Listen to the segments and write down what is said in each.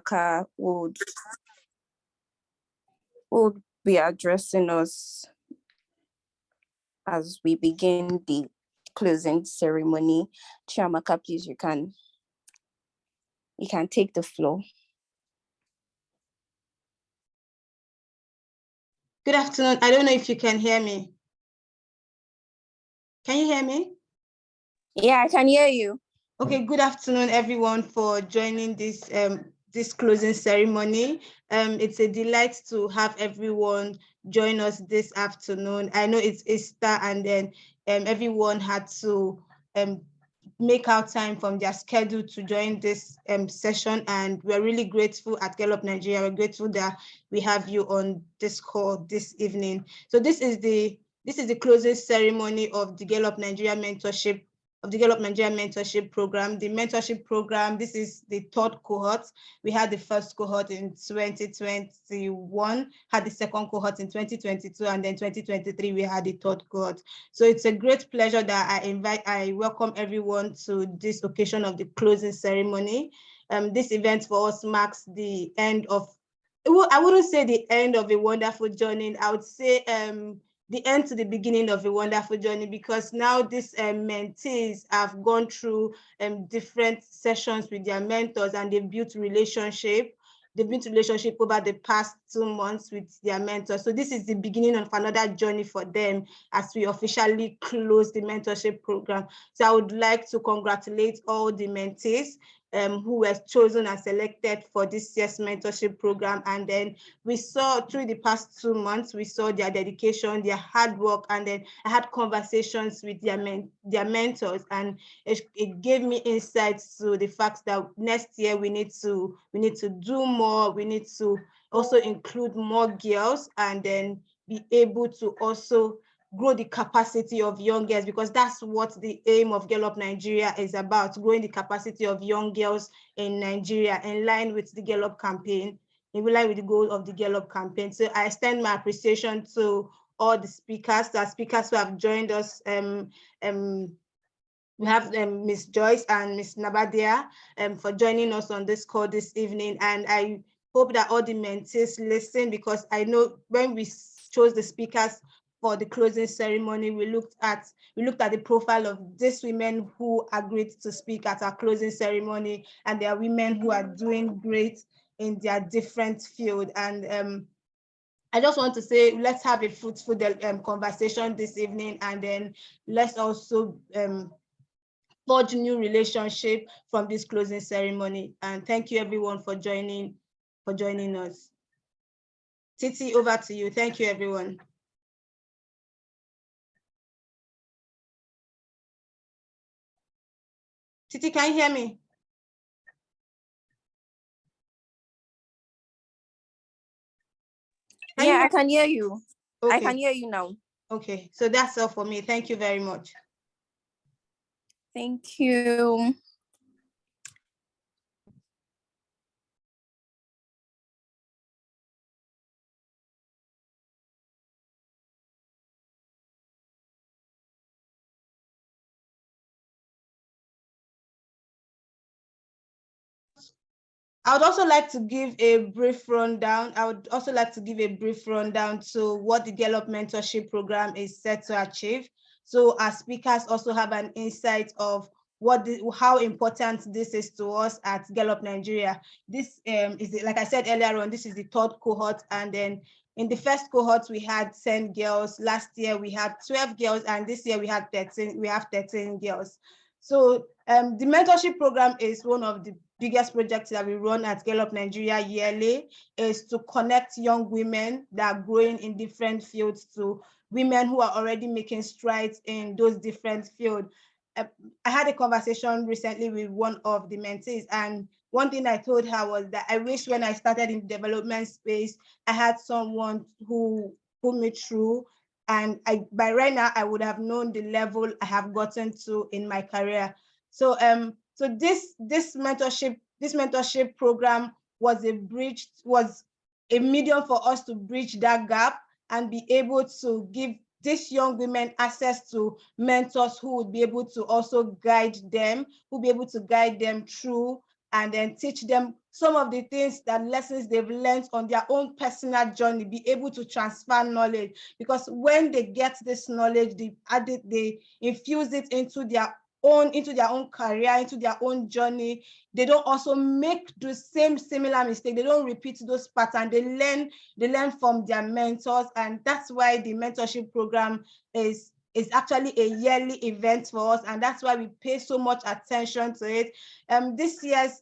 Chiamaka would be addressing us as we begin the closing ceremony. Chiamaka, please, you can take the floor. Good afternoon. I don't know if you can hear me. Can you hear me? Yeah, I can hear you. Okay, good afternoon, everyone, for joining this this closing ceremony. It's a delight to have everyone join us this afternoon. I know it's Easter, and then everyone had to make out time from their schedule to join this session, and we're really grateful at Gallup Nigeria. We're grateful that we have you on this call this evening. So this is the closing ceremony of the Gallup Nigeria Mentorship Program. The mentorship program, this is the third cohort. We had the first cohort in 2021, had the second cohort in 2022, and then 2023, we had the third cohort. So it's a great pleasure that I welcome everyone to this occasion of the closing ceremony. This event for us marks the end of, I wouldn't say the end of a wonderful journey. I would say the end to the beginning of a wonderful journey, because now these mentees have gone through different sessions with their mentors, and they've built relationship. They've built relationship over the past 2 months with their mentors. So this is the beginning of another journey for them as we officially close the mentorship program. So I would like to congratulate all the mentees who were chosen and selected for this year's mentorship program. And then we saw through the past 2 months, we saw their dedication, their hard work, and then I had conversations with their mentors, and it gave me insights to the fact that next year we need to do more. We need to also include more girls, and then be able to also grow the capacity of young girls, because that's what the aim of Gallup Nigeria is about, growing the capacity of young girls in Nigeria, in line with the Gallup campaign, in line with the goal of the Gallup campaign. So I extend my appreciation to all the speakers who have joined us. We have Ms. Joyce and Ms. Nadia for joining us on this call this evening. And I hope that all the mentees listen, because I know when we chose the speakers for the closing ceremony, we looked at the profile of these women who agreed to speak at our closing ceremony, and they are women who are doing great in their different field. And I just want to say, let's have a fruitful conversation this evening, and then let's also forge new relationship from this closing ceremony. And thank you everyone for joining us. Titi, over to you. Thank you, everyone. Titi, can you hear me? Yeah, I can hear you. Okay. I can hear you now. Okay, so that's all for me. Thank you very much. Thank you. I would also like to give a brief rundown. To what the Gallup Mentorship Program is set to achieve. So our speakers also have an insight of how important this is to us at Gallup Nigeria. This is, like I said earlier on, this is the third cohort, and then in the first cohort we had 10 girls. Last year we had 12 girls, and this year we have 13 girls. So the mentorship program is one of the biggest projects that we run at Gallup Nigeria yearly, is to connect young women that are growing in different fields to women who are already making strides in those different fields. I had a conversation recently with one of the mentees, and one thing I told her was that I wish when I started in the development space, I had someone who put me through, and by right now I would have known the level I have gotten to in my career. So this mentorship program was a medium for us to bridge that gap and be able to give these young women access to mentors who would be able to also guide them, through and then teach them some of the things, that lessons they've learned on their own personal journey, be able to transfer knowledge. Because when they get this knowledge, they infuse it into their own career, into their own journey. They don't also make the similar mistake. They don't repeat those patterns. They learn from their mentors, and that's why the mentorship program is actually a yearly event for us, and that's why we pay so much attention to it. This year's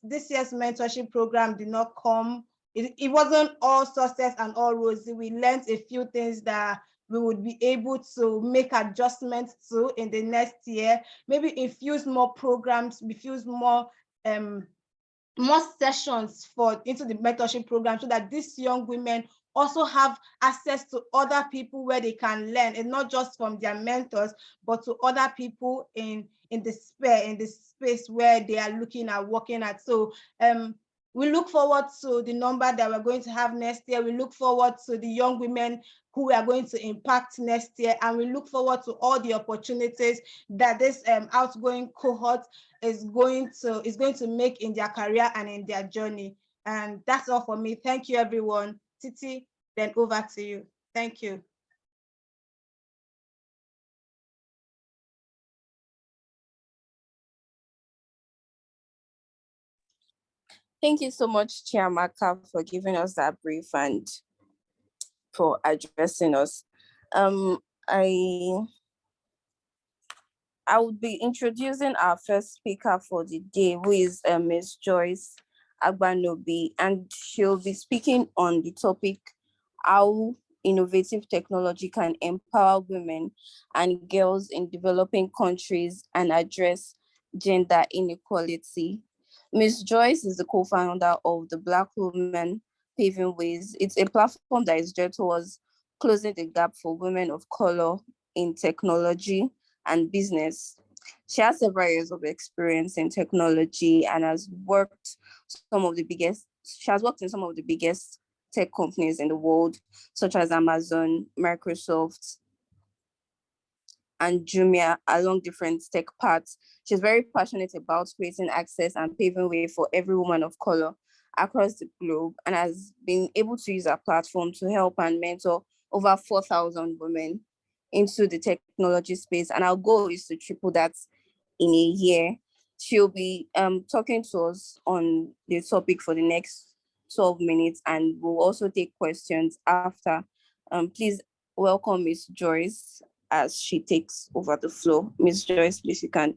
mentorship program did not come. It wasn't all success and all rosy. We learned a few things that we would be able to make adjustments to in the next year. Maybe infuse more programs, infuse more sessions into the mentorship program, so that these young women also have access to other people where they can learn, and not just from their mentors, but to other people in the space where they are looking at working at. So we look forward to the number that we're going to have next year. We look forward to the young women who we are going to impact next year, and we look forward to all the opportunities that this outgoing cohort is going to make in their career and in their journey. And that's all for me. Thank you, everyone. Titi, then over to you. Thank you. Thank you so much, Chiamaka, for giving us that brief and for addressing us. I would be introducing our first speaker for the day, who is Ms. Joyce Agbanobi, and she'll be speaking on the topic, how innovative technology can empower women and girls in developing countries and address gender inequality. Ms. Joyce is the co-founder of the Black Women Paving Ways. It's a platform that is geared towards closing the gap for women of color in technology and business. She has several years of experience in technology and has worked in some of the biggest tech companies in the world, such as Amazon, Microsoft, and Jumia, along different tech paths. She's very passionate about creating access and paving way for every woman of color across the globe, and has been able to use her platform to help and mentor over 4,000 women into the technology space. And our goal is to triple that in a year. She'll be talking to us on the topic for the next 12 minutes, and we'll also take questions after. Please welcome Miss Joyce as she takes over the floor. Miss Joyce, please, you can.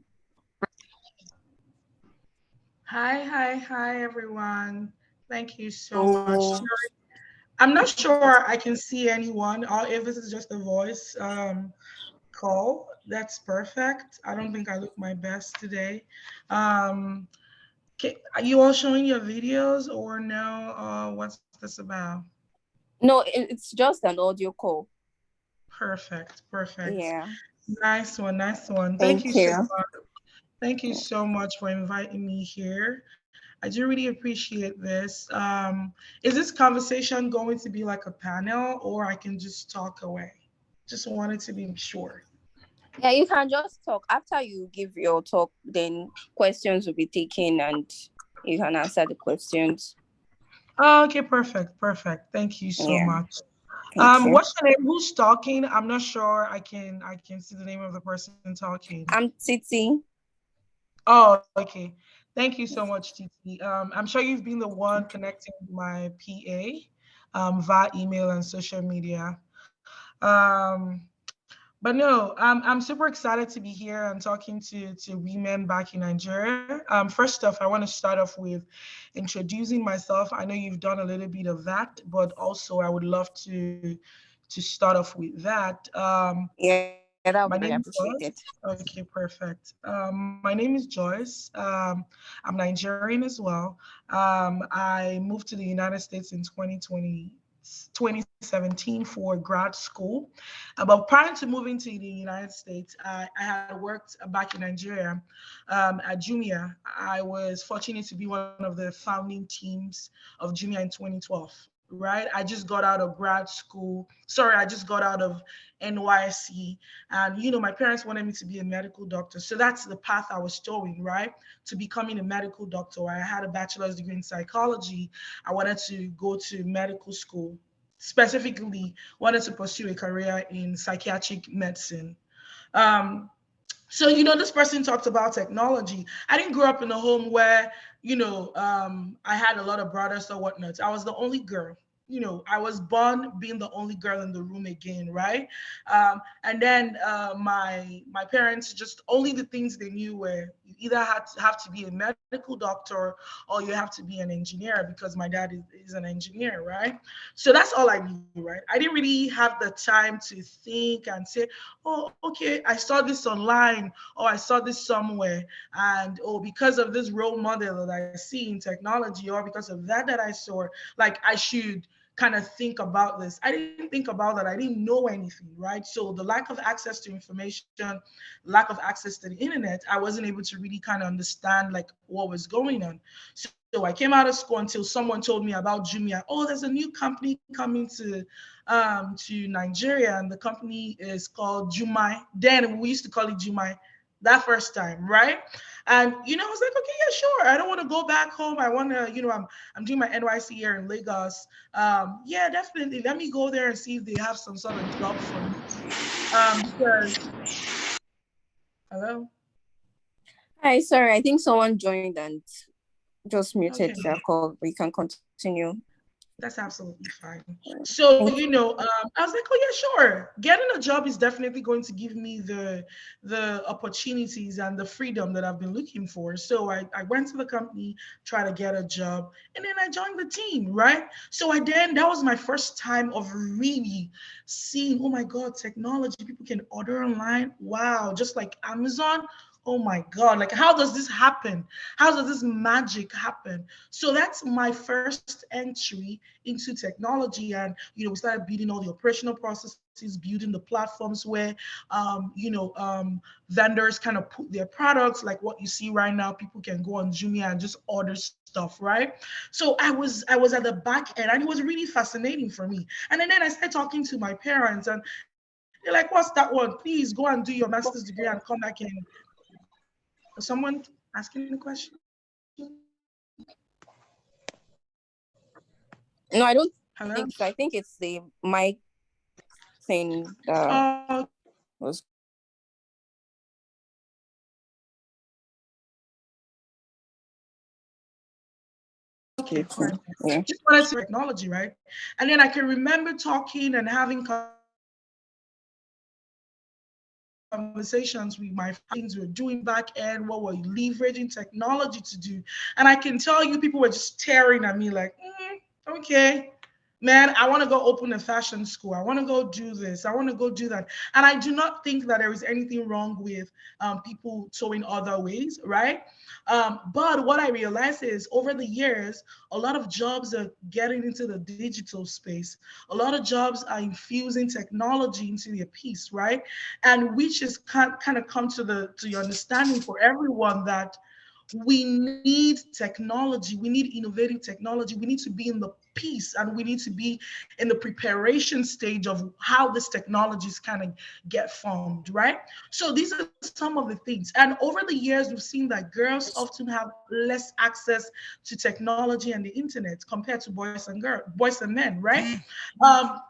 Hi, everyone. Thank you so much. I'm not sure I can see anyone, or if this is just a voice call. That's perfect. I don't think I look my best today. Are you all showing your videos or no? What's this about? No, it's just an audio call. Perfect. Yeah. Nice one. Thank you you so much. Thank you so much for inviting me here. I do really appreciate this. Is this conversation going to be like a panel, or I can just talk away? Just wanted to be sure. Yeah, you can just talk. After you give your talk, then questions will be taken and you can answer the questions. Okay, perfect. Thank you so much. Thank you. What's your name? Who's talking? I'm not sure I can see the name of the person talking. I'm Titi. Oh, okay. Thank you so much, Titi. I'm sure you've been the one connecting my PA via email and social media. But no, I'm super excited to be here and talking to women back in Nigeria. First off, I want to start off with introducing myself. I know you've done a little bit of that, but also I would love to start off with that. Yeah, that would be appreciated. appreciated. Okay, perfect. My name is Joyce. I'm Nigerian as well. I moved to the United States in 2017 for grad school. But prior to moving to the United States, I had worked back in Nigeria at Jumia. I was fortunate to be one of the founding teams of Jumia in 2012. right? I just got out of grad school. Sorry, I just got out of NYC. And, my parents wanted me to be a medical doctor. So that's the path I was towing, right? To becoming a medical doctor. I had a bachelor's degree in psychology. I wanted to go to medical school, specifically wanted to pursue a career in psychiatric medicine. Um, so, this person talked about technology. I didn't grow up in a home where, I had a lot of brothers or whatnot. I was the only girl. I was born being the only girl in the room again, right? And then my parents, just only the things they knew were you either have to be a medical doctor or you have to be an engineer, because my dad is an engineer, right? So that's all I knew, right? I didn't really have the time to think and say, oh, okay, I saw this online, or I saw this somewhere, and oh, because of this role model that I see in technology, or because of that I saw, like, I should kind of think about this. I didn't think about that. I didn't know anything, right? So the lack of access to information, lack of access to the internet, I wasn't able to really kind of understand like what was going on. So I came out of school until someone told me about Jumia. Oh, there's a new company coming to Nigeria, and the company is called Jumai. Then we used to call it Jumai that first time, right? And I was like, okay, yeah, sure. I don't want to go back home. I want to, I'm doing my NYC here in Lagos. Yeah, definitely. Let me go there and see if they have some sort of job for me. Because hello. Hi, sorry, I think someone joined and just muted Okay. their call. We can continue. That's absolutely fine. So, I was like, oh yeah, sure. Getting a job is definitely going to give me the opportunities and the freedom that I've been looking for. So I went to the company, try to get a job, and then I joined the team, right? So that was my first time of really seeing, oh my God, technology, people can order online. Wow, just like Amazon. Oh my God, like how does this happen? How does this magic happen? So that's my first entry into technology. And we started building all the operational processes, building the platforms where vendors kind of put their products, like what you see right now. People can go on Jumia and just order stuff, right? So I was at the back end, and it was really fascinating for me. And then I started talking to my parents, and they're like, what's that one? Please go and do your master's degree and come back in. Was someone asking the question? No, I don't Hello? think so. I think it's the mic thing was. Okay, fine. Yeah. Just wanted to technology, right? And then I can remember talking and having conversations with my things we're doing back end, what we're leveraging technology to do. And I can tell you, people were just staring at me like, okay, man, I want to go open a fashion school. I want to go do this. I want to go do that. And I do not think that there is anything wrong with people sewing other ways, right? But what I realized is over the years, a lot of jobs are getting into the digital space. A lot of jobs are infusing technology into their piece, right? And which is kind of come to your understanding for everyone that we need technology, we need innovative technology, we need to be in the piece, and we need to be in the preparation stage of how this technologies kind of get formed, right? So these are some of the things. And over the years, we've seen that girls often have less access to technology and the internet compared to boys and men, right? Um,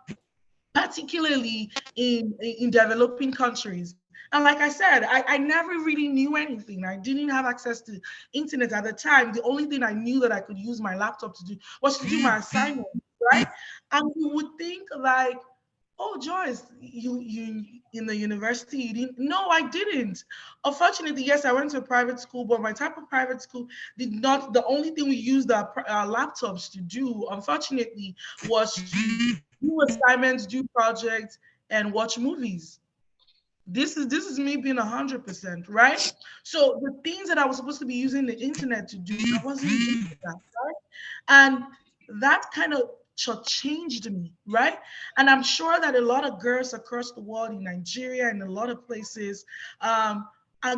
Particularly in developing countries. And like I said, I never really knew anything. I didn't have access to internet at the time. The only thing I knew that I could use my laptop to do was to do my assignment, right? And you would think like, oh, Joyce, you in the university, you didn't? No, I didn't. Unfortunately, yes, I went to a private school, but my type of private school did not. The only thing we used our laptops to do, unfortunately, was to do assignments, do projects, and watch movies. This is me being 100%, right? So the things that I was supposed to be using the internet to do, I wasn't doing that, right? And that kind of changed me, right? And I'm sure that a lot of girls across the world in Nigeria and a lot of places are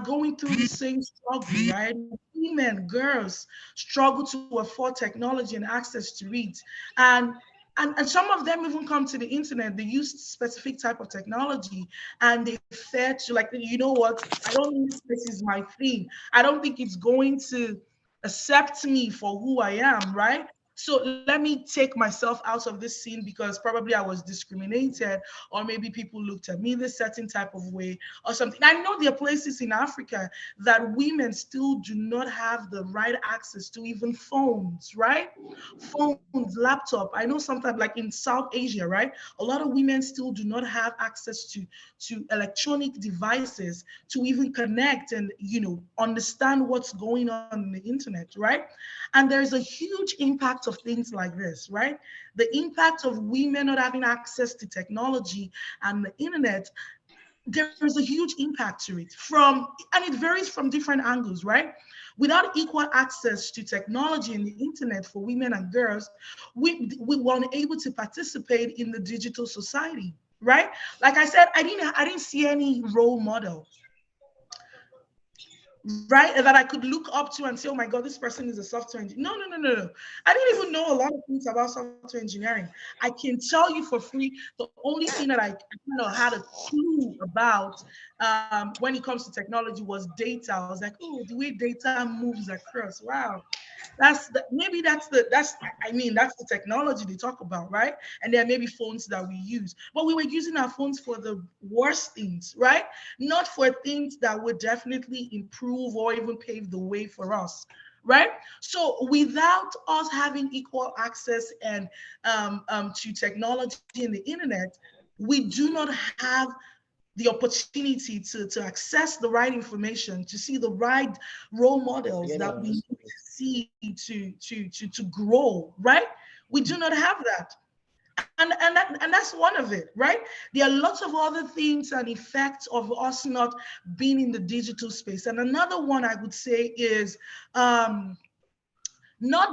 going through the same struggle, right? Women, girls struggle to afford technology and access to it. And And some of them even come to the internet, they use specific type of technology, and they fear to, like, you know what, I don't think this is my thing. I don't think it's going to accept me for who I am, right? So let me take myself out of this scene because probably I was discriminated, or maybe people looked at me this certain type of way or something. I know there are places in Africa that women still do not have the right access to even phones, right? Phones, laptop. I know sometimes, like in South Asia, right? A lot of women still do not have access to electronic devices to even connect and, understand what's going on in the internet, right? And there's a huge impact of things like this, right? The impact of women not having access to technology and the internet, there is a huge impact to it and it varies from different angles, right? Without equal access to technology and the internet for women and girls, we weren't able to participate in the digital society, right? Like I said, I didn't see any role model, right, that I could look up to and say, oh my God, this person is a software engineer. No, no, no, no, no. I didn't even know a lot of things about software engineering. I can tell you for free, the only thing that I had a clue about when it comes to technology was data. I was like, oh, the way data moves across. Wow. Maybe that's the technology they talk about, right? And there may be phones that we use, but we were using our phones for the worst things, right? Not for things that would definitely improve or even pave the way for us, right? So without us having equal access and to technology and the internet, we do not have the opportunity to access the right information, to see the right role models that we need to see to grow, right? We do not have that. And that's one of it, right? There are lots of other things and effects of us not being in the digital space. And another one I would say is not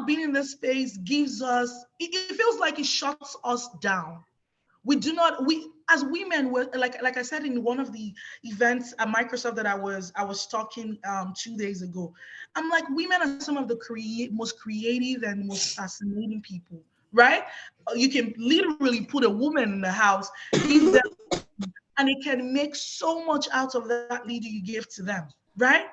being in this space gives us, it feels like it shuts us down. We as women, were like I said in one of the events at Microsoft that I was talking 2 days ago. I'm like, women are some of the most creative and most fascinating people, right? You can literally put a woman in the house, give them, and it can make so much out of that leader you give to them, right?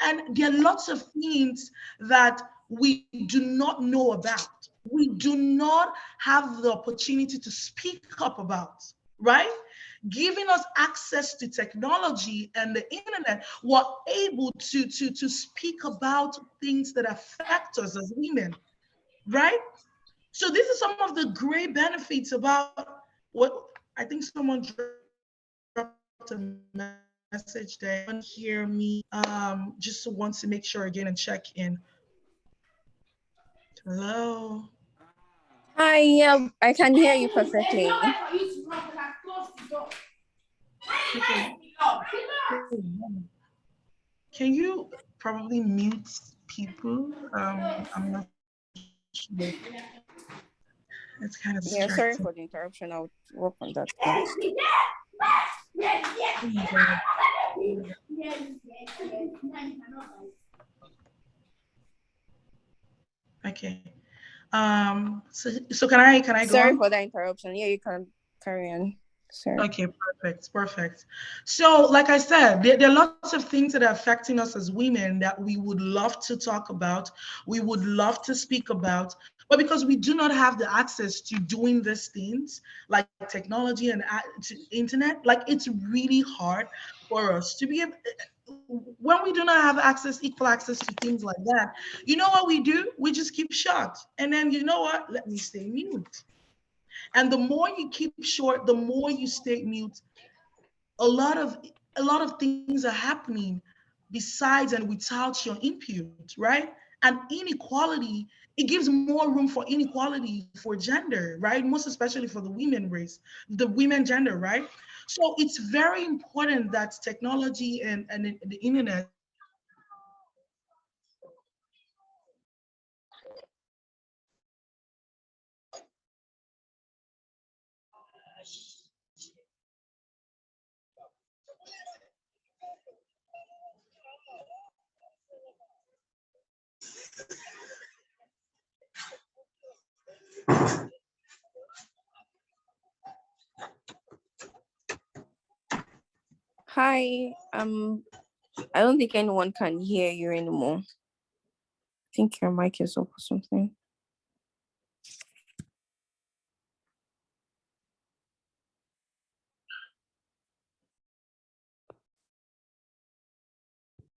And there are lots of things that we do not know about. We do not have the opportunity to speak up about, right? Giving us access to technology and the internet, we're able to speak about things that affect us as women, right? So these are some of the great benefits about what I think someone dropped a message there. Anyone hear me? Just wants to make sure again and check in. Hello. Hi, yeah, I can hear you perfectly. Okay. Can you probably mute people? I'm not sure. It's kind of distracting. Yeah, sorry for the interruption. I'll work on that. Oh my God. Okay. So can I go Sorry on? for the interruption. Yeah, you can carry on. Sorry. Okay, perfect, perfect. So, like I said, there are lots of things that are affecting us as women that we would love to talk about, we would love to speak about, but because we do not have the access to doing these things like technology and to internet, like it's really hard for us to be able. When we do not have access, equal access to things like that, you know what we do? We just keep shut, and then you know what? Let me stay mute. And the more you keep short, the more you stay mute, a lot of things are happening besides and without your input, right? And inequality, it gives more room for inequality for gender, right? Most especially for the women race, the women gender, right? So it's very important that technology and the internet Hi. I don't think anyone can hear you anymore. I think your mic is off or something.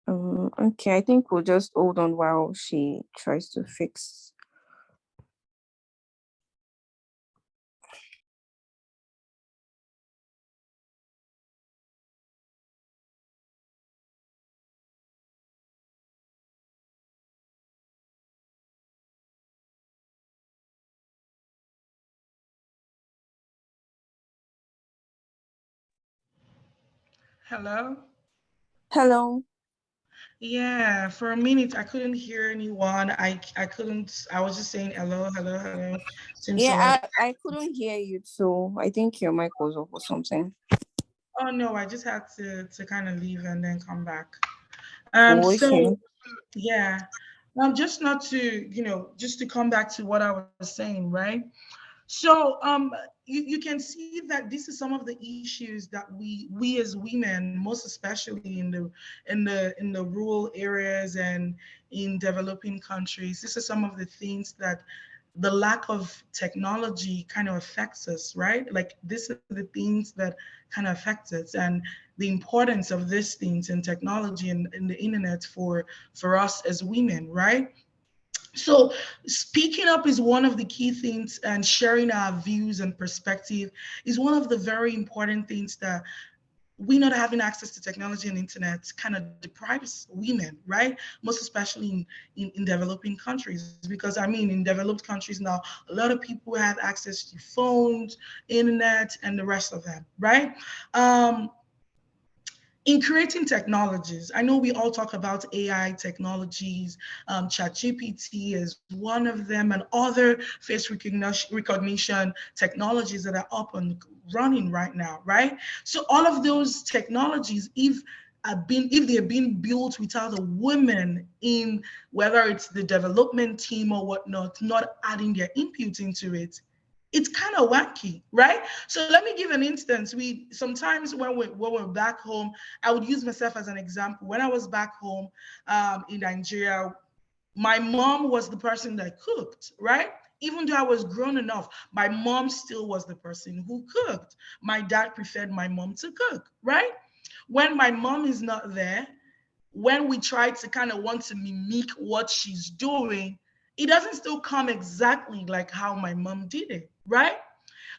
Okay, I think we'll just hold on while she tries to fix. Hello? Hello. Yeah, for a minute I couldn't hear anyone. I couldn't. I was just saying hello, hello, hello. Seems so like, Yeah, I couldn't hear you too. I think your mic was off or something. oh no, I just had to kind of leave and then come back. Oh, So okay. yeah. Just not to, just to come back to what I was saying, right? So you can see that this is some of the issues that we as women, most especially in the rural areas and in developing countries, this is some of the things that the lack of technology kind of affects us, right? Like these are the things that kind of affect us, and the importance of these things and technology and the internet for us as women, right? So, speaking up is one of the key things, and sharing our views and perspective is one of the very important things that we not having access to technology and internet kind of deprives women, right? Most especially in developing countries, because I mean, in developed countries now, a lot of people have access to phones, internet, and the rest of them, right? Um, in creating technologies, I know we all talk about AI technologies, ChatGPT is one of them, and other face recognition technologies that are up and running right now, right? So all of those technologies, if they're being built without the women in, whether it's the development team or whatnot, not adding their input into it, it's kind of wacky, right? So let me give an instance. We sometimes when we're back home, I would use myself as an example. When I was back home in Nigeria, my mom was the person that cooked, right? Even though I was grown enough, my mom still was the person who cooked. My dad preferred my mom to cook, right? When my mom is not there, when we try to kind of want to mimic what she's doing, it doesn't still come exactly like how my mom did it, right?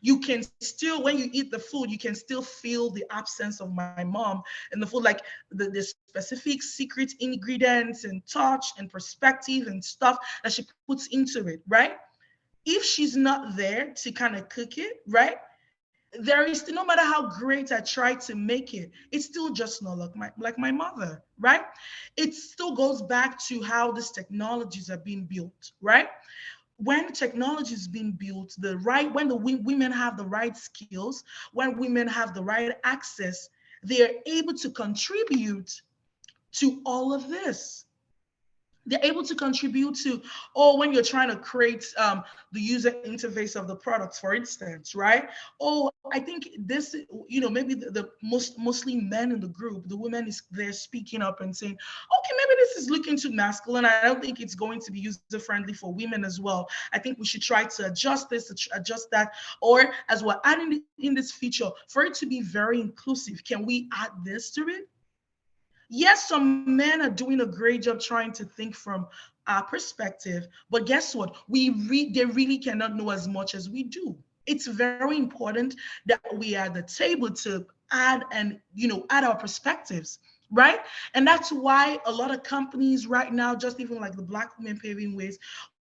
You can still, when you eat the food, you can still feel the absence of my mom in the food, like the specific secret ingredients and touch and perspective and stuff that she puts into it, right? If she's not there to kind of cook it, right? There is still, no matter how great I try to make it, it's still just not like my mother, right? It still goes back to how these technologies are being built, right? When technology is being built, when the women have the right skills, when women have the right access, they are able to contribute to all of this. They're able to contribute to, or when you're trying to create the user interface of the products, for instance, right? Oh, I think this, maybe the mostly men in the group, the women is they're speaking up and saying, okay, maybe this is looking too masculine. I don't think it's going to be user friendly for women as well. I think we should try to adjust this, adjust that, or as we're adding in this feature, for it to be very inclusive, can we add this to it? Yes, some men are doing a great job trying to think from our perspective, but guess what? They really cannot know as much as we do. It's very important that we are at the table to add our perspectives, right? And that's why a lot of companies right now, just even like the Black Women Paving Ways,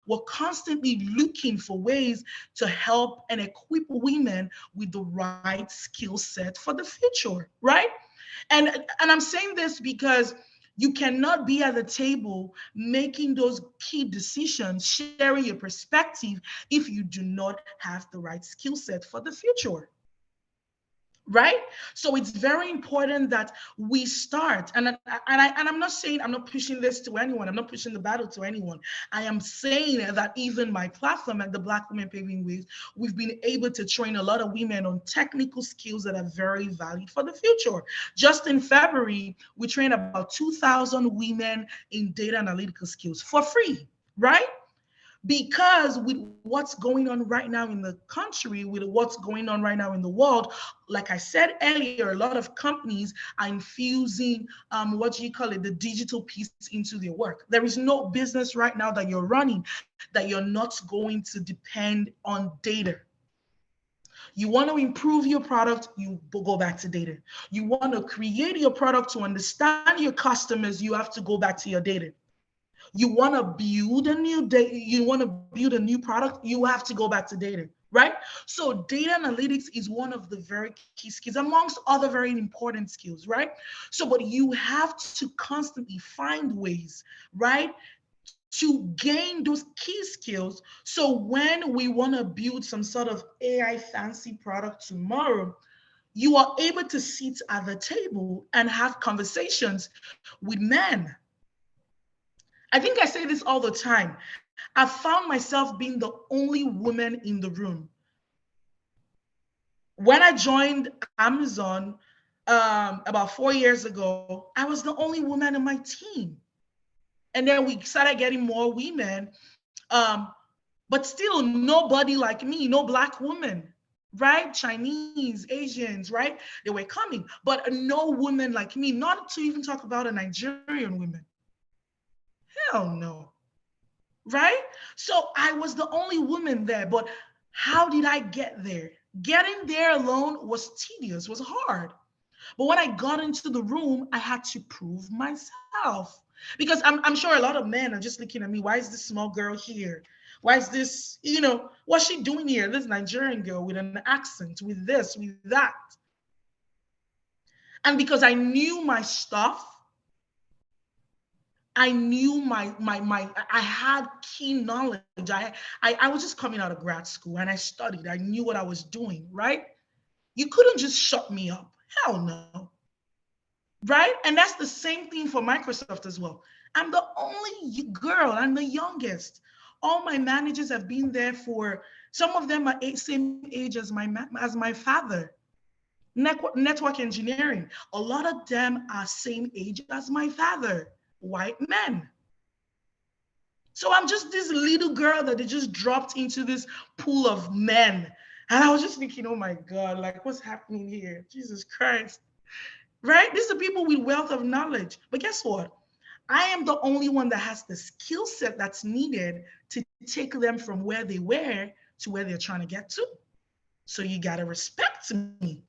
we're constantly looking for ways to help and equip women with the right skill set for the future, right? And I'm saying this because you cannot be at the table making those key decisions, sharing your perspective, if you do not have the right skill set for the future. right? So it's very important that we start. And I'm not saying, I'm not pushing this to anyone. I'm not pushing the battle to anyone. I am saying that even my platform at the Black Women Paving Ways, we've been able to train a lot of women on technical skills that are very valid for the future. Just in February, we trained about 2,000 women in data analytical skills for free, right? Because with what's going on right now in the country, with what's going on right now in the world, like I said earlier, a lot of companies are infusing what do you call it, the digital piece into their work. There is no business right now that you're running that you're not going to depend on data. You want to improve your product, you go back to data. You want to create your product to understand your customers, you have to go back to your data. You want to build a new data, you want to build a new product, you have to go back to data, right? So data analytics is one of the very key skills amongst other very important skills, right? So but you have to constantly find ways, right, to gain those key skills, so when we want to build some sort of AI fancy product tomorrow, you are able to sit at the table and have conversations with men. I think I say this all the time. I found myself being the only woman in the room. When I joined Amazon about 4 years ago, I was the only woman on my team. And then we started getting more women, but still nobody like me, no Black woman, right? Chinese, Asians, right? They were coming, but no woman like me, not to even talk about a Nigerian woman. Hell no. Right? So I was the only woman there, but how did I get there? Getting there alone was tedious, was hard. But when I got into the room, I had to prove myself. Because I'm sure a lot of men are just looking at me. Why is this small girl here? Why is this, what's she doing here? This Nigerian girl with an accent, with this, with that. And because I knew my stuff, I knew I had key knowledge. I was just coming out of grad school and I studied. I knew what I was doing, right? You couldn't just shut me up. Hell no. Right? And that's the same thing for Microsoft as well. I'm the only girl, I'm the youngest. All my managers have been there for, some of them are same age as my father. Network engineering. A lot of them are same age as my father. White men. So I'm just this little girl that they just dropped into this pool of men. And I was just thinking, oh my God, like what's happening here? Jesus Christ. Right? These are people with wealth of knowledge. But guess what? I am the only one that has the skill set that's needed to take them from where they were to where they're trying to get to. So you got to respect me.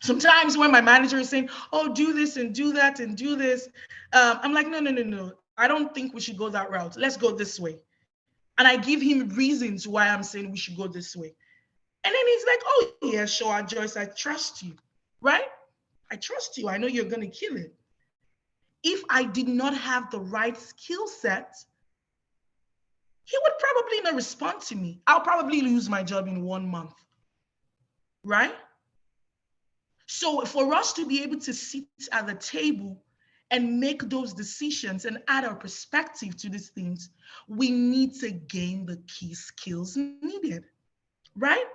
Sometimes when my manager is saying, oh, do this and do that and do this, I'm like, no, no, no, no. I don't think we should go that route. Let's go this way. And I give him reasons why I'm saying we should go this way. And then he's like, oh, yeah, sure, Joyce, I trust you, right? I trust you. I know you're going to kill it. If I did not have the right skill set, he would probably not respond to me. I'll probably lose my job in 1 month, right? So for us to be able to sit at the table and make those decisions and add our perspective to these things, we need to gain the key skills needed, right?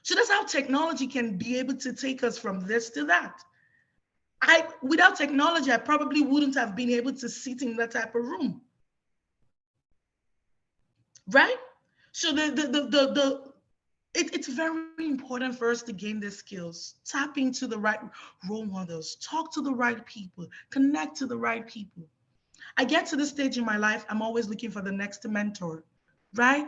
So that's how technology can be able to take us from this to that. Without technology, I probably wouldn't have been able to sit in that type of room, right? So it's very important for us to gain these skills. Tap into the right role models, talk to the right people, connect to the right people. I get to this stage in my life, I'm always looking for the next mentor, right?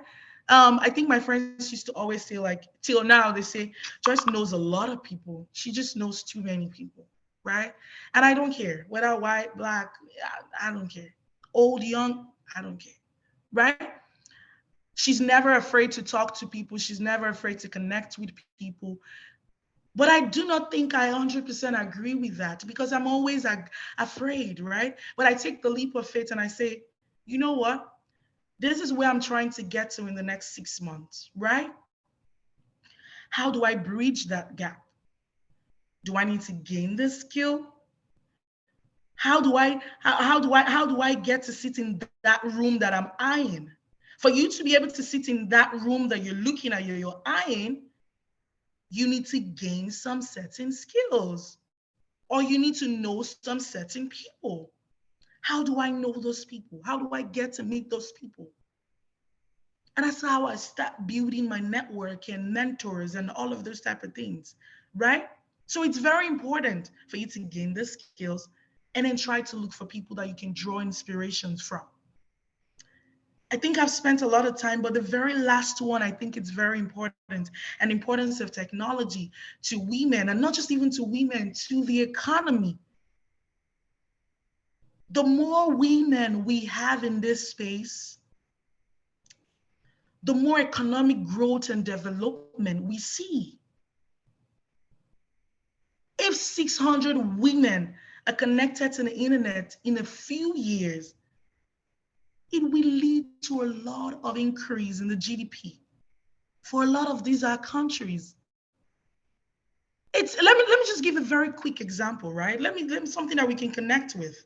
I think my friends used to always say, like, till now, they say, Joyce knows a lot of people. She just knows too many people, right? And I don't care whether white, black, I don't care. Old, young, I don't care, right? She's never afraid to talk to people. She's never afraid to connect with people. But I do not think I 100% agree with that because I'm always afraid, right? But I take the leap of faith and I say, you know what? This is where I'm trying to get to in the next 6 months, right? How do I bridge that gap? Do I need to gain this skill? How do I get to sit in that room that I'm eyeing? For you to be able to sit in that room that you're looking at, you're eyeing, you need to gain some certain skills, or you need to know some certain people. How do I know those people? How do I get to meet those people? And that's how I start building my network and mentors and all of those type of things, right? So it's very important for you to gain the skills and then try to look for people that you can draw inspirations from. I think I've spent a lot of time, but the very last one, I think it's very important, and importance of technology to women, and not just even to women, to the economy. The more women we have in this space, the more economic growth and development we see. If 600 women are connected to the internet in a few years, it will lead to a lot of increase in the GDP for a lot of these countries. Let me just give a very quick example, right? Let me something that we can connect with.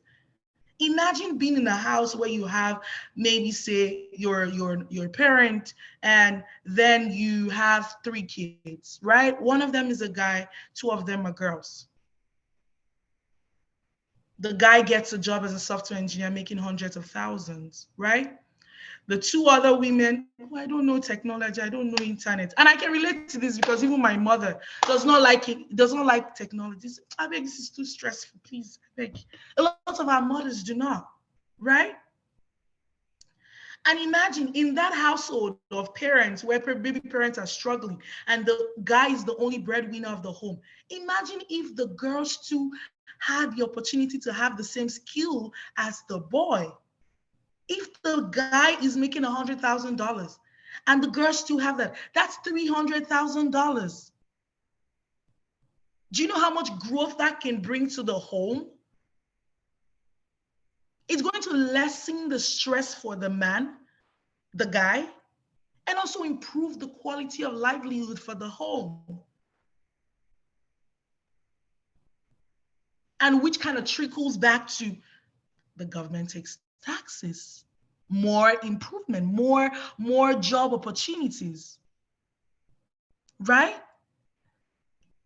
Imagine being in a house where you have maybe say your parent, and then you have three kids, right? One of them is a guy, two of them are girls. The guy gets a job as a software engineer making hundreds of thousands, right? The two other women, oh, I don't know technology, I don't know internet. And I can relate to this because even my mother does not like technology. I beg, this is too stressful, please. I beg. A lot of our mothers do not, right? And imagine in that household of parents where baby parents are struggling and the guy is the only breadwinner of the home. Imagine if the girls too had the opportunity to have the same skill as the boy. If the guy is making $100,000 and the girls still have that, that's $300,000. Do you know how much growth that can bring to the home? It's going to lessen the stress for the man, the guy, and also improve the quality of livelihood for the home. And which kind of trickles back to the government takes taxes, more improvement, more job opportunities, right?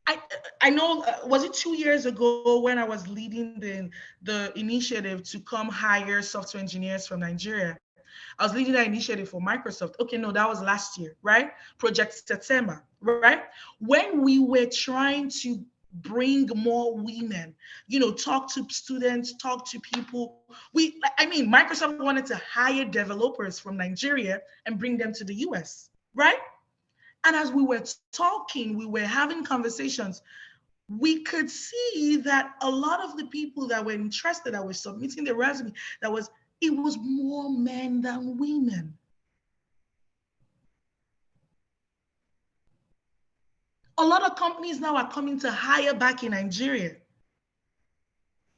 I I know. Was it 2 years ago when I was leading the initiative to come hire software engineers from Nigeria? I was leading that initiative for Microsoft. Okay, no, that was last year, right? Project Setema, right? When we were trying to bring more women, talk to students, talk to people. Microsoft wanted to hire developers from Nigeria and bring them to the US, right? And as we were talking, we were having conversations, we could see that a lot of the people that were interested, that were submitting their resume, it was more men than women. A lot of companies now are coming to hire back in Nigeria.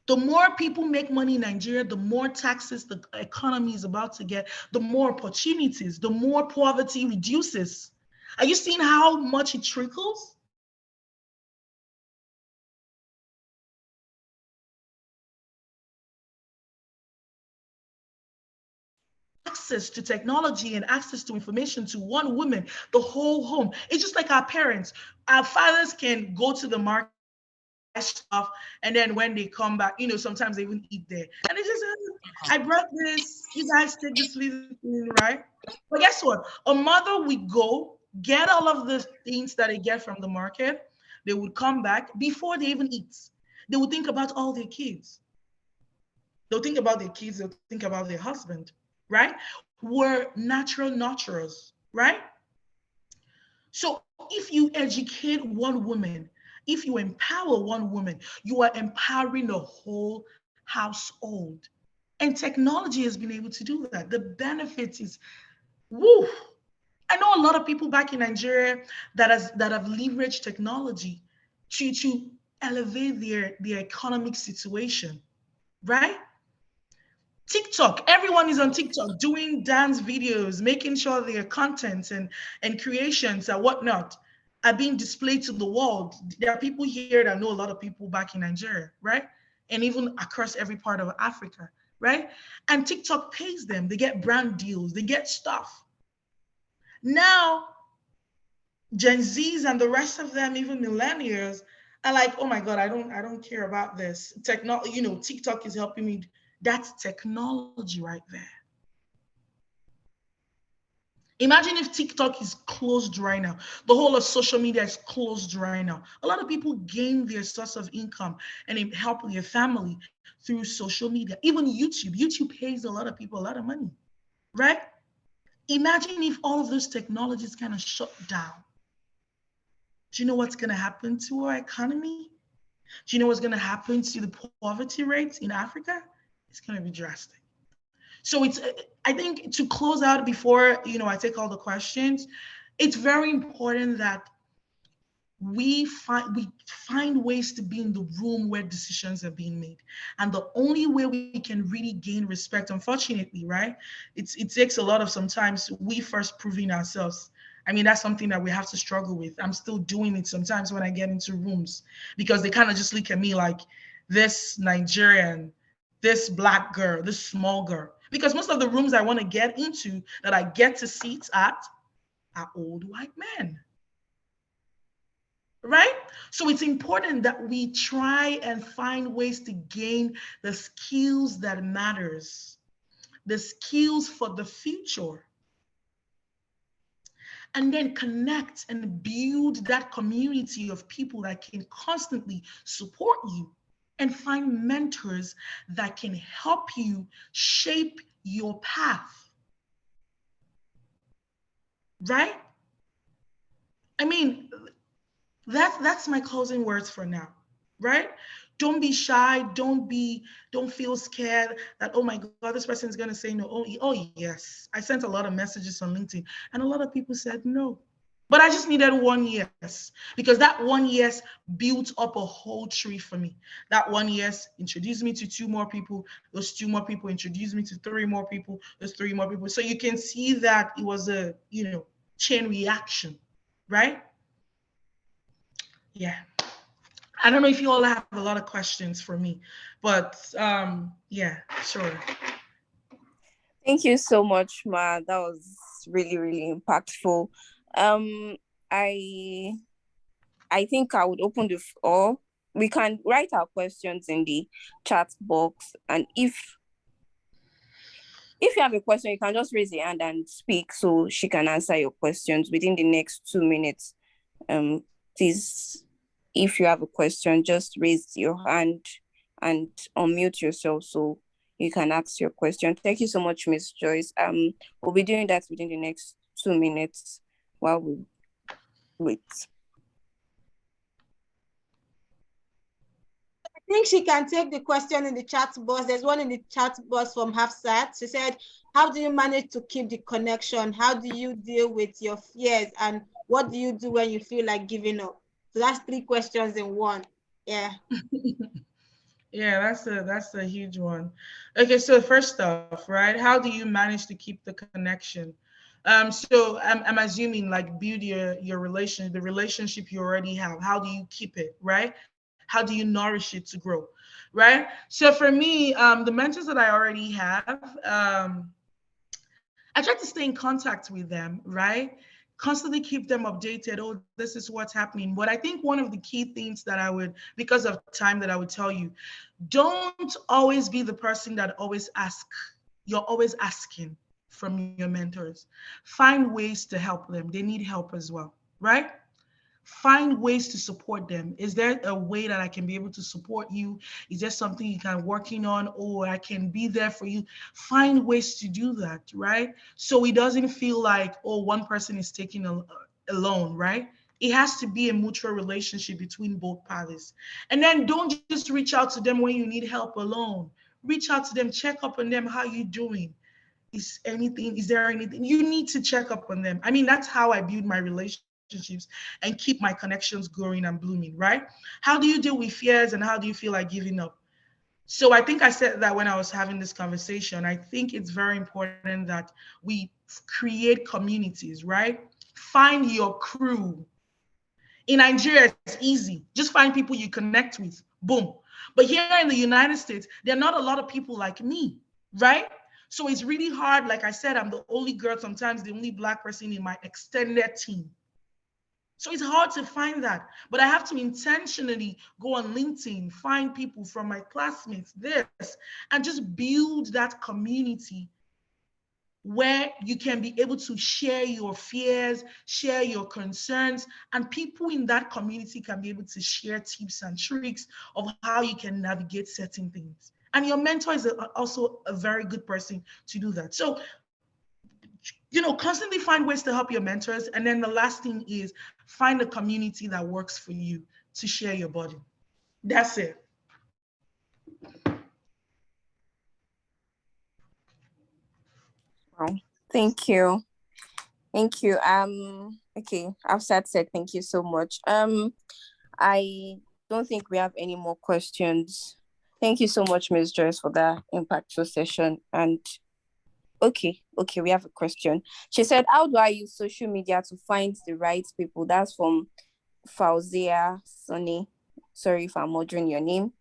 The more people make money in Nigeria, the more taxes the economy is about to get, the more opportunities, the more poverty reduces. Are you seeing how much it trickles? Access to technology and access to information to one woman, the whole home. It's just like our parents. Our fathers can go to the market, buy stuff, and then when they come back, sometimes they even eat there. And they just, I brought this, you guys take this, leave it in, right? But guess what? A mother would go, get all of the things that they get from the market. They would come back before they even eat. They would think about all their kids. They'll think about their kids, they'll think about their husband, right? We're natural nurturers, right? So if you educate one woman, if you empower one woman, you are empowering the whole household. And technology has been able to do that. The benefits is, woo. I know a lot of people back in Nigeria that have leveraged technology to elevate their economic situation, right? TikTok, everyone is on TikTok doing dance videos, making sure their content and creations and whatnot. are being displayed to the world. There are people here that know a lot of people back in Nigeria, right? And even across every part of Africa, right? And TikTok pays them. They get brand deals, they get stuff. Now, Gen Zs and the rest of them, even millennials, are like, oh my God, I don't care about this. Technology, TikTok is helping me. That's technology right there. Imagine if TikTok is closed right now. The whole of social media is closed right now. A lot of people gain their source of income and they help their family through social media. Even YouTube. YouTube pays a lot of people a lot of money, right? Imagine if all of those technologies kind of shut down. Do you know what's going to happen to our economy? Do you know what's going to happen to the poverty rates in Africa? It's going to be drastic. So I think to close out before, I take all the questions, it's very important that we find ways to be in the room where decisions are being made. And the only way we can really gain respect, unfortunately, right? It takes a lot of sometimes we first proving ourselves. I mean, that's something that we have to struggle with. I'm still doing it sometimes when I get into rooms because they kind of just look at me like this Nigerian, this black girl, this small girl. Because most of the rooms I want to get into that I get to seats at are old white men, right? So it's important that we try and find ways to gain the skills that matters, the skills for the future, and then connect and build that community of people that can constantly support you and find mentors that can help you shape your path, right? I mean, that's my closing words for now, right? Don't be shy. Don't feel scared that, oh my God, this person is gonna say no. Oh yes. I sent a lot of messages on LinkedIn and a lot of people said no. But I just needed one yes because that one yes built up a whole tree for me. That one yes introduced me to two more people. Those two more people introduced me to three more people. Those three more people. So you can see that it was a, chain reaction, right? Yeah. I don't know if you all have a lot of questions for me, but yeah, sure. Thank you so much, Ma. That was really, really impactful. Um, I I think I would open the floor. We can write our questions in the chat box, and if you have a question, you can just raise your hand and speak, so she can answer your questions within the next 2 minutes. Please, if you have a question, just raise your hand and unmute yourself so you can ask your question. Thank you so much, Miss Joyce. We'll be doing that within the next 2 minutes while we wait. I think she can take the question in the chat box. There's one in the chat box from Hafsat. She said, how do you manage to keep the connection? How do you deal with your fears? And what do you do when you feel like giving up? So that's 3 questions in one. Yeah. Yeah, that's a huge one. Okay, so first off, right? How do you manage to keep the connection? So I'm assuming like build your relation, the relationship you already have. How do you keep it, right? How do you nourish it to grow, right? So for me, the mentors that I already have, I try to stay in contact with them, right? Constantly keep them updated. Oh, this is what's happening. But I think one of the key things that I would, because of time, that I would tell you, don't always be the person that always ask. You're always asking from your mentors. Find ways to help them. They need help as well, right? Find ways to support them. Is there a way that I can be able to support you? Is there something you can working on, or I can be there for you? Find ways to do that, right? So it doesn't feel like, oh, one person is taking alone, right? It has to be a mutual relationship between both parties. And then don't just reach out to them when you need help alone. Reach out to them, check up on them. How you doing? Is there anything you need to check up on them? I mean, that's how I build my relationships and keep my connections growing and blooming, right? How do you deal with fears and how do you feel like giving up? So I think I said that when I was having this conversation. I think it's very important that we create communities, right? Find your crew, In Nigeria, it's easy. Just find people you connect with. Boom. But here in the United States, there are not a lot of people like me, right? So it's really hard. Like I said, I'm the only girl, sometimes the only Black person in my extended team. So it's hard to find that. But I have to intentionally go on LinkedIn, find people from my classmates, this, and just build that community where you can be able to share your fears, share your concerns, and people in that community can be able to share tips and tricks of how you can navigate certain things. And your mentor is also a very good person to do that. So, constantly find ways to help your mentors. And then the last thing is find a community that works for you to share your body. That's it. Wow. Thank you. Thank you. Okay, I've said thank you so much. I don't think we have any more questions. Thank you so much, Ms. Joyce, for that impactful session. And okay, we have a question. She said, how do I use social media to find the right people? That's from Fauzia Sunny. Sorry if I'm murdering your name.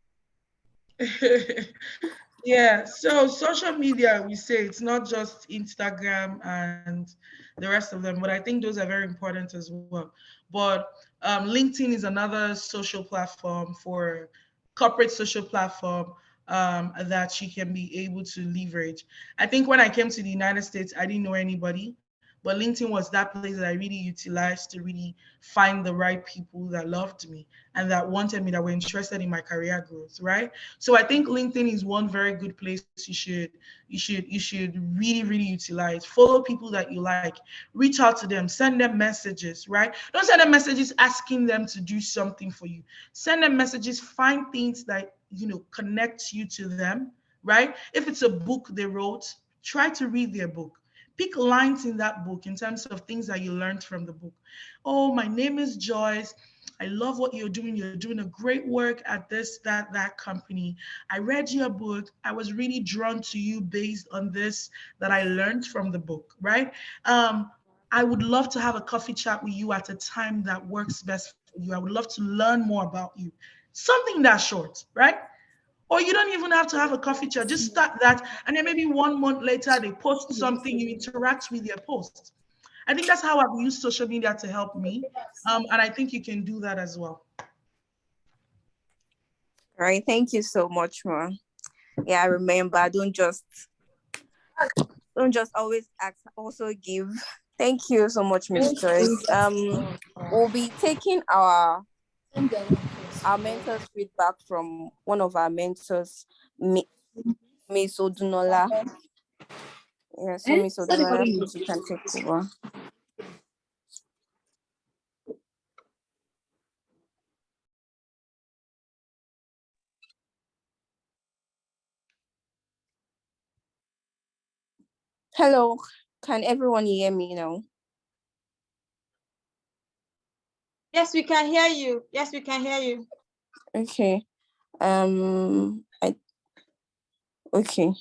Yeah, so social media, we say it's not just Instagram and the rest of them, but I think those are very important as well. But LinkedIn is another social platform for corporate social platform that you can be able to leverage. I think when I came to the United States, I didn't know anybody, but LinkedIn was that place that I really utilized to really find the right people that loved me and that wanted me, that were interested in my career growth, right? So I think LinkedIn is one very good place you should really, really utilize. Follow people that you like, reach out to them, send them messages, right? Don't send them messages asking them to do something for you. Send them messages, find things that connect you to them, right? If it's a book they wrote, try to read their book. Pick lines in that book in terms of things that you learned from the book. Oh, my name is Joyce. I love what you're doing. You're doing a great work at this, that company. I read your book. I was really drawn to you based on this that I learned from the book, right? I would love to have a coffee chat with you at a time that works best for you. I would love to learn more about you. Something that short, right? Or you don't even have to have a coffee chat. Just start that. And then maybe 1 month later, they post something, you interact with their post. I think that's how I've used social media to help me. And I think you can do that as well. All right, thank you so much, ma. Yeah, I remember. Don't just always ask, also give. Thank you so much, Miss Joyce. We'll be taking our mentors feedback from one of our mentors, Miss Odunola. Yeah, so Miss Odunola, please, you can take over. Hello, can everyone hear me now? Yes, we can hear you. Yes, we can hear you. Okay. Okay.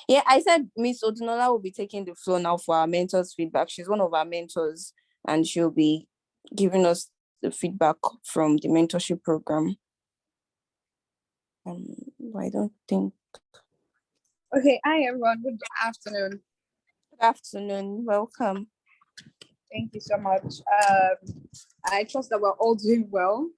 Yeah, I said Miss Odunola will be taking the floor now for our mentors feedback. She's one of our mentors, and she'll be giving us the feedback from the mentorship program. I don't think. Okay, hi everyone. Good afternoon. Good afternoon. Welcome. Thank you so much. I trust that we're all doing well.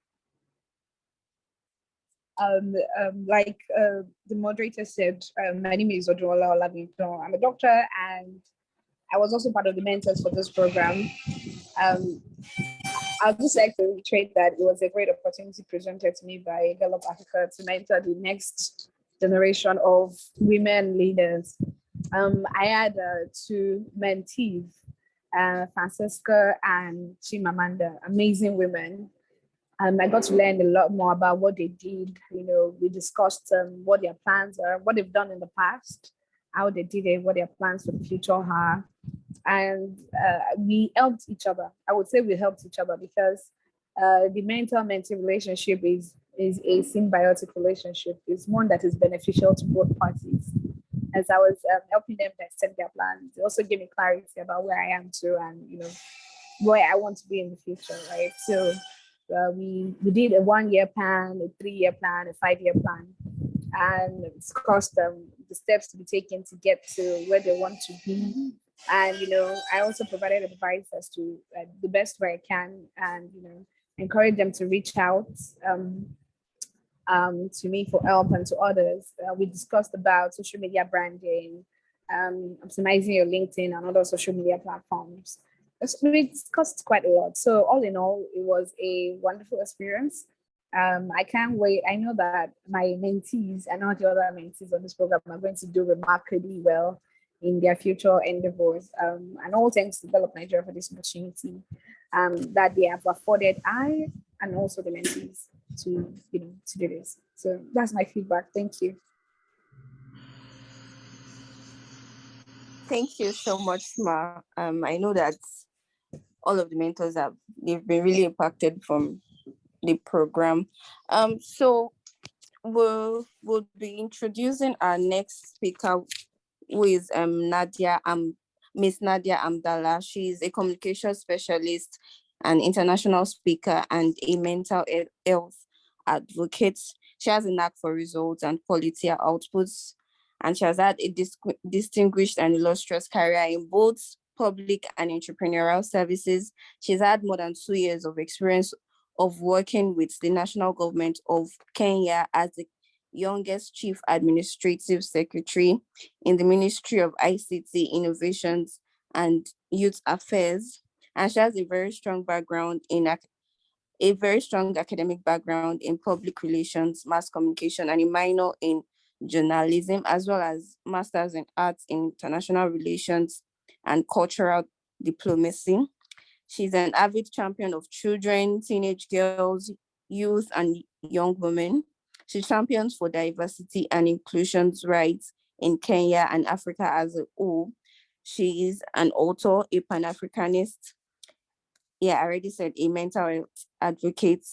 Like the moderator said, my name is Odunola Olabinton. I'm a doctor, and I was also part of the mentors for this program. I'd just like to reiterate that it was a great opportunity presented to me by Gallup Africa to mentor the next generation of women leaders. I had two mentees, Francesca and Chimamanda, amazing women. I got to learn a lot more about what they did. We discussed what their plans are, what they've done in the past, how they did it, what their plans for the future are. And we helped each other. I would say we helped each other because the mentor-mentee relationship is a symbiotic relationship. It's one that is beneficial to both parties. As I was helping them dissect their plans, it also gave me clarity about where I am too, and where I want to be in the future, right? So we did a 1-year plan, a 3-year plan, a 5-year plan, and discussed the steps to be taken to get to where they want to be. And I also provided advice as to the best way I can, and encourage them to reach out to me for help and to others. We discussed about social media branding, optimizing your LinkedIn and other social media platforms. We discussed quite a lot. So all in all, it was a wonderful experience. I can't wait. I know that my mentees and all the other mentees on this program are going to do remarkably well in their future endeavors. And all thanks to Develop Nigeria for this opportunity that they have afforded I and also the mentees to to do this. So that's my feedback. Thank you. Thank you so much, Ma. I know that all of the mentors they've been really impacted from the program. So we'll be introducing our next speaker, who is Miss Nadia Abdalla. She's a communication specialist, an international speaker, and a mental health advocate. She has a knack for results and quality outputs, and she has had a distinguished and illustrious career in both public and entrepreneurial services. She's had more than 2 years of experience of working with the national government of Kenya as the youngest chief administrative secretary in the Ministry of ICT, Innovations and Youth Affairs. And she has a very strong academic background in public relations, mass communication, and a minor in journalism, as well as masters in arts in international relations and cultural diplomacy. She's an avid champion of children, teenage girls, youth, and young women. She champions for diversity and inclusion's rights in Kenya and Africa as a whole. She is an author, a Pan-Africanist. Yeah, I already said a mental health advocate,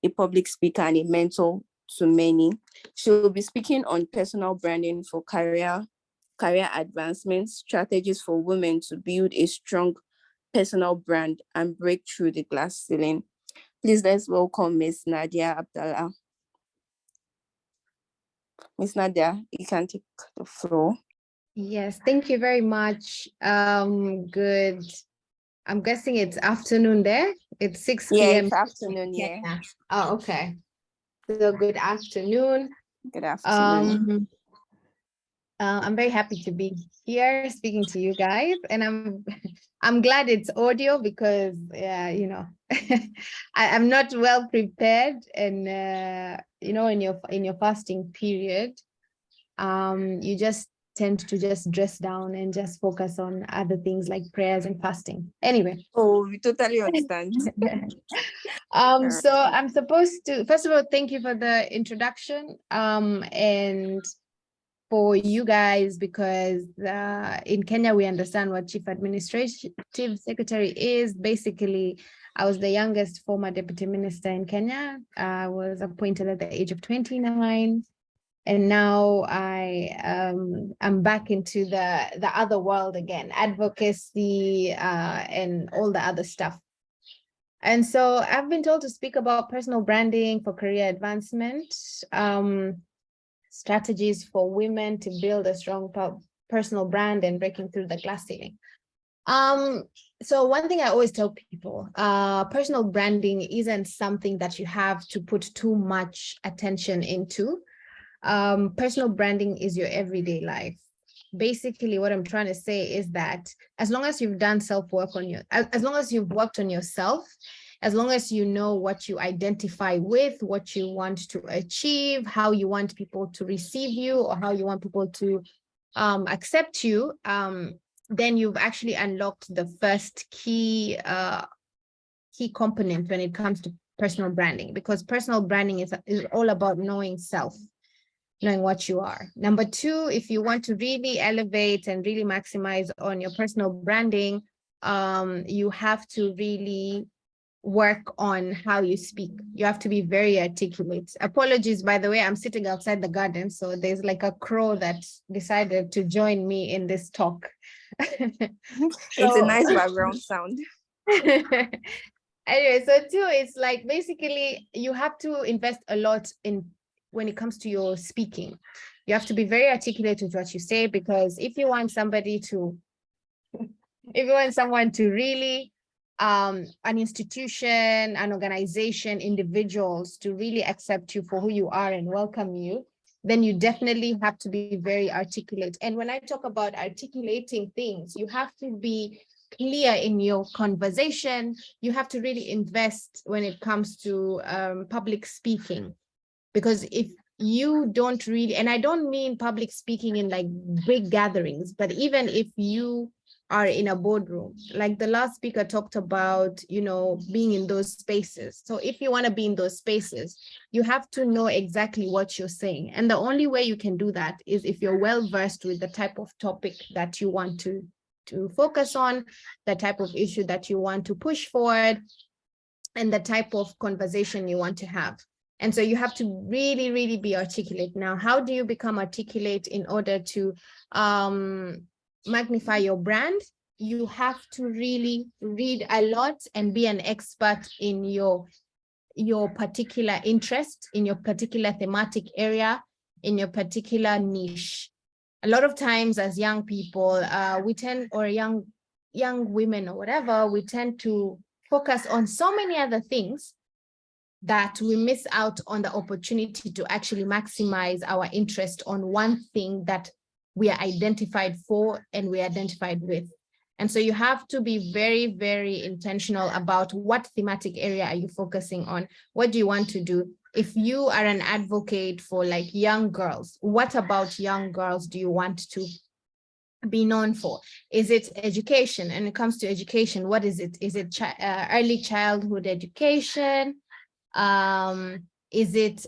a public speaker, and a mentor to many. She will be speaking on personal branding for career advancements, strategies for women to build a strong personal brand and break through the glass ceiling. Please let's welcome Miss Nadia Abdalla. Miss Nadia, you can take the floor. Yes, thank you very much. Good. I'm guessing it's afternoon there. It's 6 p.m. Yeah, it's afternoon, yeah. Oh, okay. So good afternoon. Good afternoon. I'm very happy to be here speaking to you guys, and I'm glad it's audio because I'm not well prepared, and in your fasting period, you just tend to just dress down and just focus on other things like prayers and fasting. Anyway. Oh, we totally understand. So I'm supposed to, first of all, thank you for the introduction, and for you guys, because in Kenya, we understand what Chief Administrative Secretary is. Basically, I was the youngest former deputy minister in Kenya. I was appointed at the age of 29. And now I'm back into the other world again, advocacy and all the other stuff. And so I've been told to speak about personal branding for career advancement, strategies for women to build a strong personal brand and breaking through the glass ceiling. So one thing I always tell people, personal branding isn't something that you have to put too much attention into. Personal branding is your everyday life. Basically, what I'm trying to say is that as long as you've done self-work as long as you've worked on yourself, as long as you know what you identify with, what you want to achieve, how you want people to receive you, or how you want people to accept you, then you've actually unlocked the first key component when it comes to personal branding, because personal branding is all about knowing self, knowing what you are. Number two, if you want to really elevate and really maximize on your personal branding, you have to really work on how you speak. You have to be very articulate. Apologies, by the way, I'm sitting outside the garden, so there's like a crow that decided to join me in this talk. It's a nice background sound. Anyway, so two, it's like basically you have to invest a lot in when it comes to your speaking. You have to be very articulate with what you say, because if you want somebody to, if you want someone to really, an institution, an organization, individuals to really accept you for who you are and welcome you, then you definitely have to be very articulate. And when I talk about articulating things, you have to be clear in your conversation. You have to really invest when it comes to public speaking, because if you don't really, and I don't mean public speaking in like big gatherings, but even if you are in a boardroom, like the last speaker talked about, you know, being in those spaces. So if you want to be in those spaces, you have to know exactly what you're saying. And the only way you can do that is if you're well versed with the type of topic that you want to focus on, the type of issue that you want to push forward, and the type of conversation you want to have. And so you have to really, really be articulate. Now, how do you become articulate in order to magnify your brand? You have to really read a lot and be an expert in your particular interest, in your particular thematic area, in your particular niche. A lot of times as young people, we tend, or young women or whatever, we tend to focus on so many other things that we miss out on the opportunity to actually maximize our interest on one thing that we are identified for and we are identified with. And so you have to be very, very intentional about what thematic area are you focusing on? What do you want to do? If you are an advocate for like young girls, what about young girls do you want to be known for? Is it education? And it comes to education, what is it? Is it early childhood education? Is it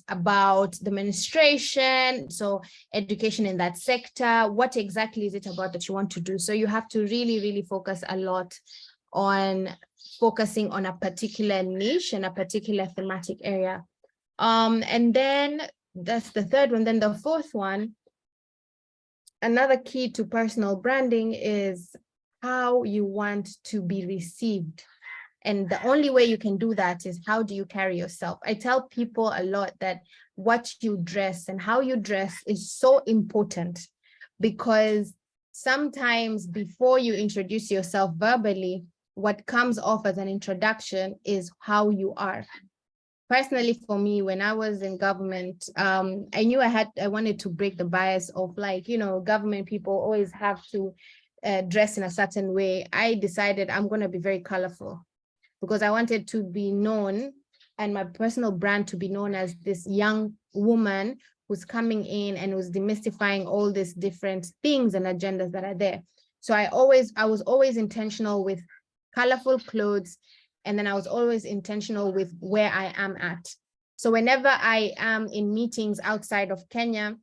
about the administration? So education in that sector, what exactly is it about that you want to do? So you have to really, really focus a lot on focusing on a particular niche and a particular thematic area. And then that's the third one. Then the fourth one, another key to personal branding is how you want to be received. And the only way you can do that is how do you carry yourself? I tell people a lot that what you dress and how you dress is so important, because sometimes before you introduce yourself verbally, what comes off as an introduction is how you are. Personally, for me, when I was in government, I knew I wanted to break the bias of like, you know, government people always have to dress in a certain way. I decided I'm going to be very colorful, because I wanted to be known and my personal brand to be known as this young woman who's coming in and who's demystifying all these different things and agendas that are there. So I was always intentional with colorful clothes. And then I was always intentional with where I am at. So whenever I am in meetings outside of Kenya,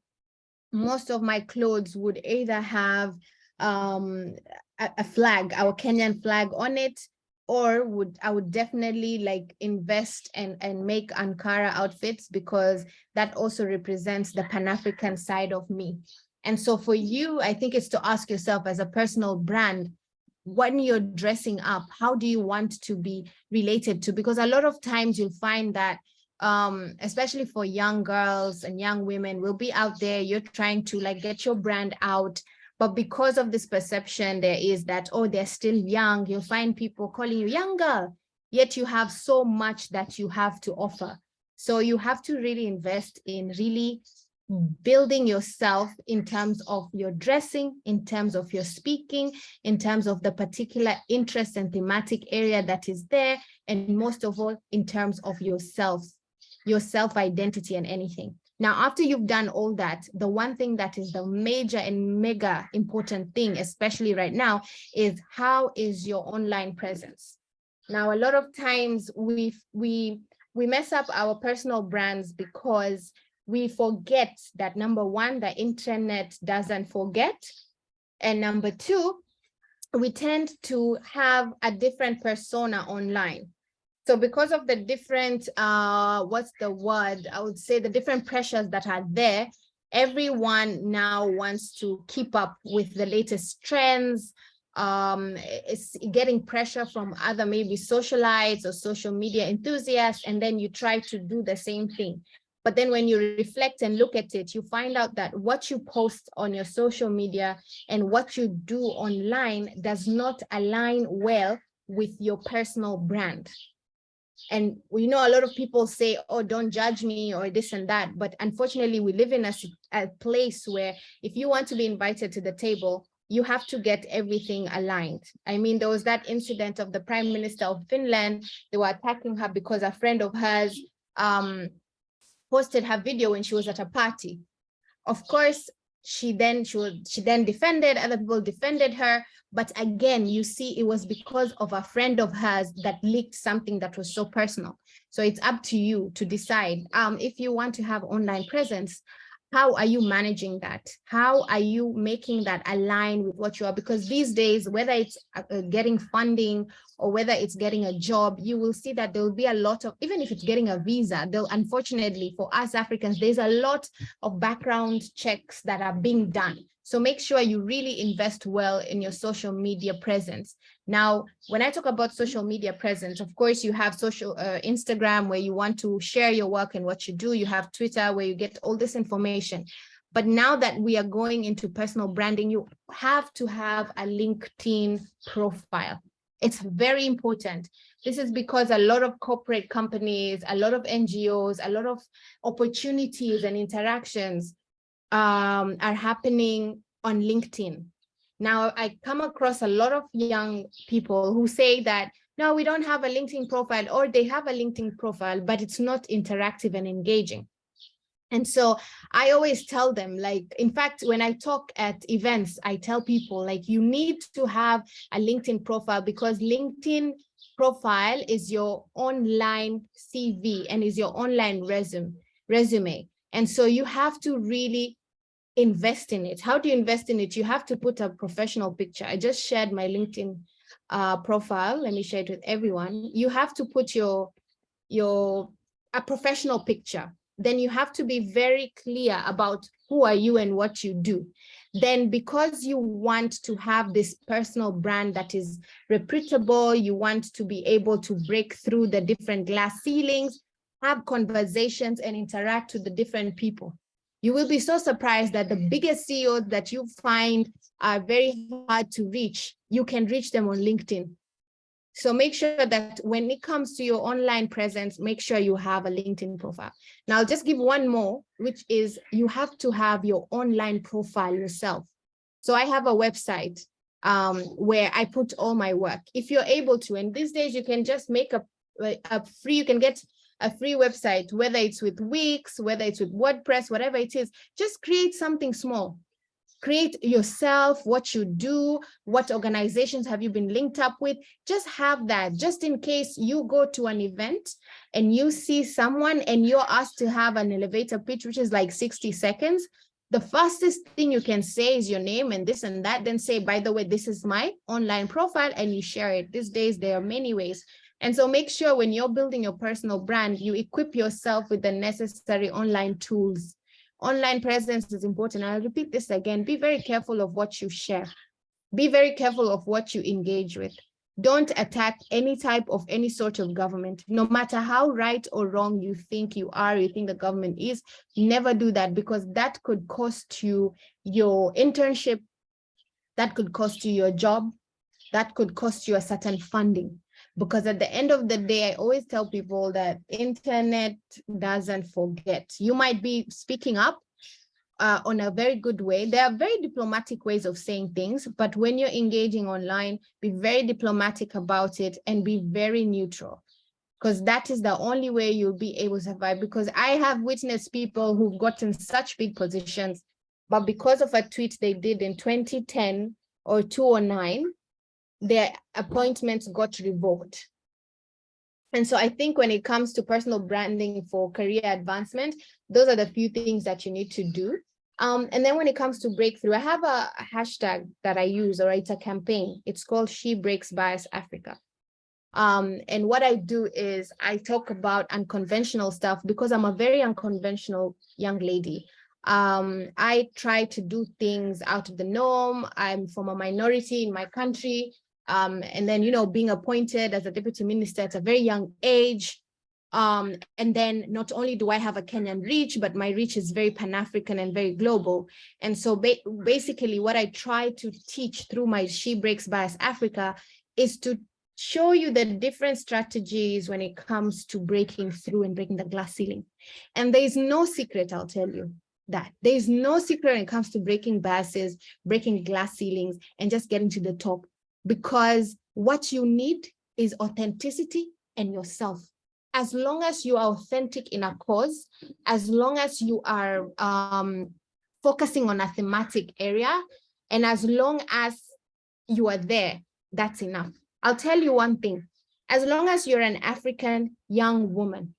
most of my clothes would either have a flag, our Kenyan flag on it, or I would definitely like invest and make Ankara outfits, because that also represents the Pan-African side of me. And so for you, I think it's to ask yourself as a personal brand, when you're dressing up, how do you want to be related to? Because a lot of times you'll find that, especially for young girls and young women, will be out there, you're trying to like get your brand out. But because of this perception there is that, oh, they're still young, you'll find people calling you young girl, yet you have so much that you have to offer. So you have to really invest in really building yourself in terms of your dressing, in terms of your speaking, in terms of the particular interest and thematic area that is there, and most of all, in terms of yourself, your self-identity and anything. Now, after you've done all that, the one thing that is the major and mega important thing, especially right now, is how is your online presence? Now, a lot of times we mess up our personal brands because we forget that, number one, the internet doesn't forget. And number two, we tend to have a different persona online. So because of the different, what's the word? I would say the different pressures that are there, everyone now wants to keep up with the latest trends. it's getting pressure from other maybe socialites or social media enthusiasts, and then you try to do the same thing. But then when you reflect and look at it, you find out that what you post on your social media and what you do online does not align well with your personal brand. And we know a lot of people say, oh, don't judge me or this and that. But unfortunately, we live in a place where if you want to be invited to the table, you have to get everything aligned. I mean, there was that incident of the Prime Minister of Finland. They were attacking her because a friend of hers posted her video when she was at a party. Of course, she then defended, other people defended her. But again, you see, it was because of a friend of hers that leaked something that was so personal. So it's up to you to decide if you want to have online presence. How are you managing that? How are you making that align with what you are? Because these days, whether it's getting funding or whether it's getting a job, you will see that there will be a lot of, even if it's getting a visa, though unfortunately for us Africans, there's a lot of background checks that are being done. So make sure you really invest well in your social media presence. Now, when I talk about social media presence, of course, you have social Instagram where you want to share your work and what you do. You have Twitter where you get all this information. But now that we are going into personal branding, you have to have a LinkedIn profile. It's very important. This is because a lot of corporate companies, a lot of NGOs, a lot of opportunities and interactions are happening on LinkedIn. Now, I come across a lot of young people who say that, no, we don't have a LinkedIn profile, or they have a LinkedIn profile, but it's not interactive and engaging. And so I always tell them, like, in fact, when I talk at events, I tell people, like, you need to have a LinkedIn profile, because LinkedIn profile is your online CV and is your online resume. And so you have to really invest in it. How do you invest in it? You have to put a professional picture. I just shared my LinkedIn profile. Let me share it with everyone. You have to put a professional picture. Then you have to be very clear about who are you and what you do. Then, because you want to have this personal brand that is reputable, you want to be able to break through the different glass ceilings, have conversations and interact with the different people. You will be so surprised that the biggest CEOs that you find are very hard to reach, you can reach them on LinkedIn. So make sure that when it comes to your online presence, make sure you have a LinkedIn profile. Now, I'll just give one more, which is you have to have your online profile yourself. So I have a website where I put all my work. If you're able to, and these days you can just make you can get a free website, whether it's with Wix, whether it's with WordPress, whatever it is, just create something small. Create yourself, what you do, what organizations have you been linked up with. Just have that, just in case you go to an event and you see someone and you're asked to have an elevator pitch, which is like 60 seconds. The fastest thing you can say is your name and this and that, then say, by the way, this is my online profile, and you share it. These days, there are many ways. And so make sure when you're building your personal brand, you equip yourself with the necessary online tools. Online presence is important. I'll repeat this again. Be very careful of what you share. Be very careful of what you engage with. Don't attack any sort of government, no matter how right or wrong you think you think the government is. Never do that, because that could cost you your internship. That could cost you your job. That could cost you a certain funding. Because at the end of the day, I always tell people that internet doesn't forget. You might be speaking up on a very good way. There are very diplomatic ways of saying things, but when you're engaging online, be very diplomatic about it and be very neutral, because that is the only way you'll be able to survive. Because I have witnessed people who've gotten such big positions, but because of a tweet they did in 2010 or 2009, their appointments got revoked. And so I think when it comes to personal branding for career advancement, those are the few things that you need to do. And then when it comes to breakthrough, I have a hashtag that I use, or it's a campaign. It's called She Breaks Bias Africa. And what I do is I talk about unconventional stuff, because I'm a very unconventional young lady. I try to do things out of the norm. I'm from a minority in my country. And then, being appointed as a deputy minister at a very young age. And then not only do I have a Kenyan reach, but my reach is very Pan-African and very global. And so basically what I try to teach through my She Breaks Bias Africa is to show you the different strategies when it comes to breaking through and breaking the glass ceiling. And there is no secret, I'll tell you that. There is no secret when it comes to breaking biases, breaking glass ceilings, and just getting to the top. Because what you need is authenticity and yourself. As long as you are authentic in a cause, as long as you are focusing on a thematic area, and as long as you are there, that's enough. I'll tell you one thing. As long as you're an African young woman,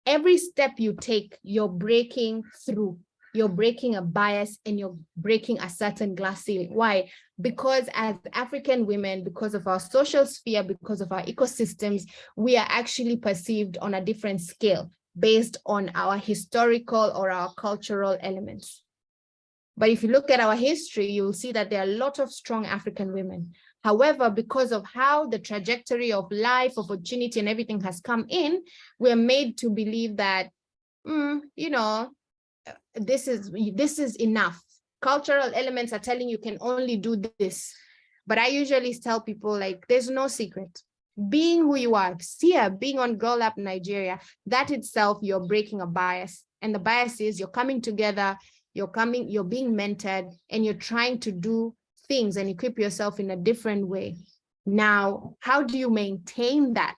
every step you take, you're breaking through. You're breaking a bias and you're breaking a certain glass ceiling. Why? Because as African women, because of our social sphere, because of our ecosystems, we are actually perceived on a different scale based on our historical or our cultural elements. But if you look at our history, you'll see that there are a lot of strong African women. However, because of how the trajectory of life, opportunity, and everything has come in, we're made to believe that, this is enough. Cultural elements are telling you can only do this. But I usually tell people, like, there's no secret. Being who you are, being on Girl Up Nigeria, that itself, you're breaking a bias. And the bias is you're coming together, you're being mentored, and you're trying to do things and equip yourself in a different way. Now, how do you maintain that?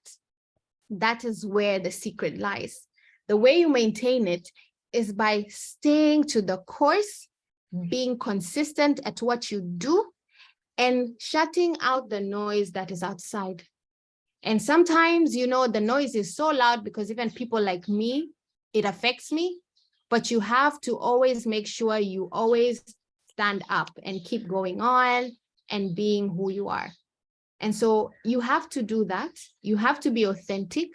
That is where the secret lies. The way you maintain it is by staying to the course, being consistent at what you do, and shutting out the noise that is outside. And sometimes, the noise is so loud because even people like me, it affects me, but you have to always make sure you always stand up and keep going on and being who you are. And so you have to do that. You have to be authentic,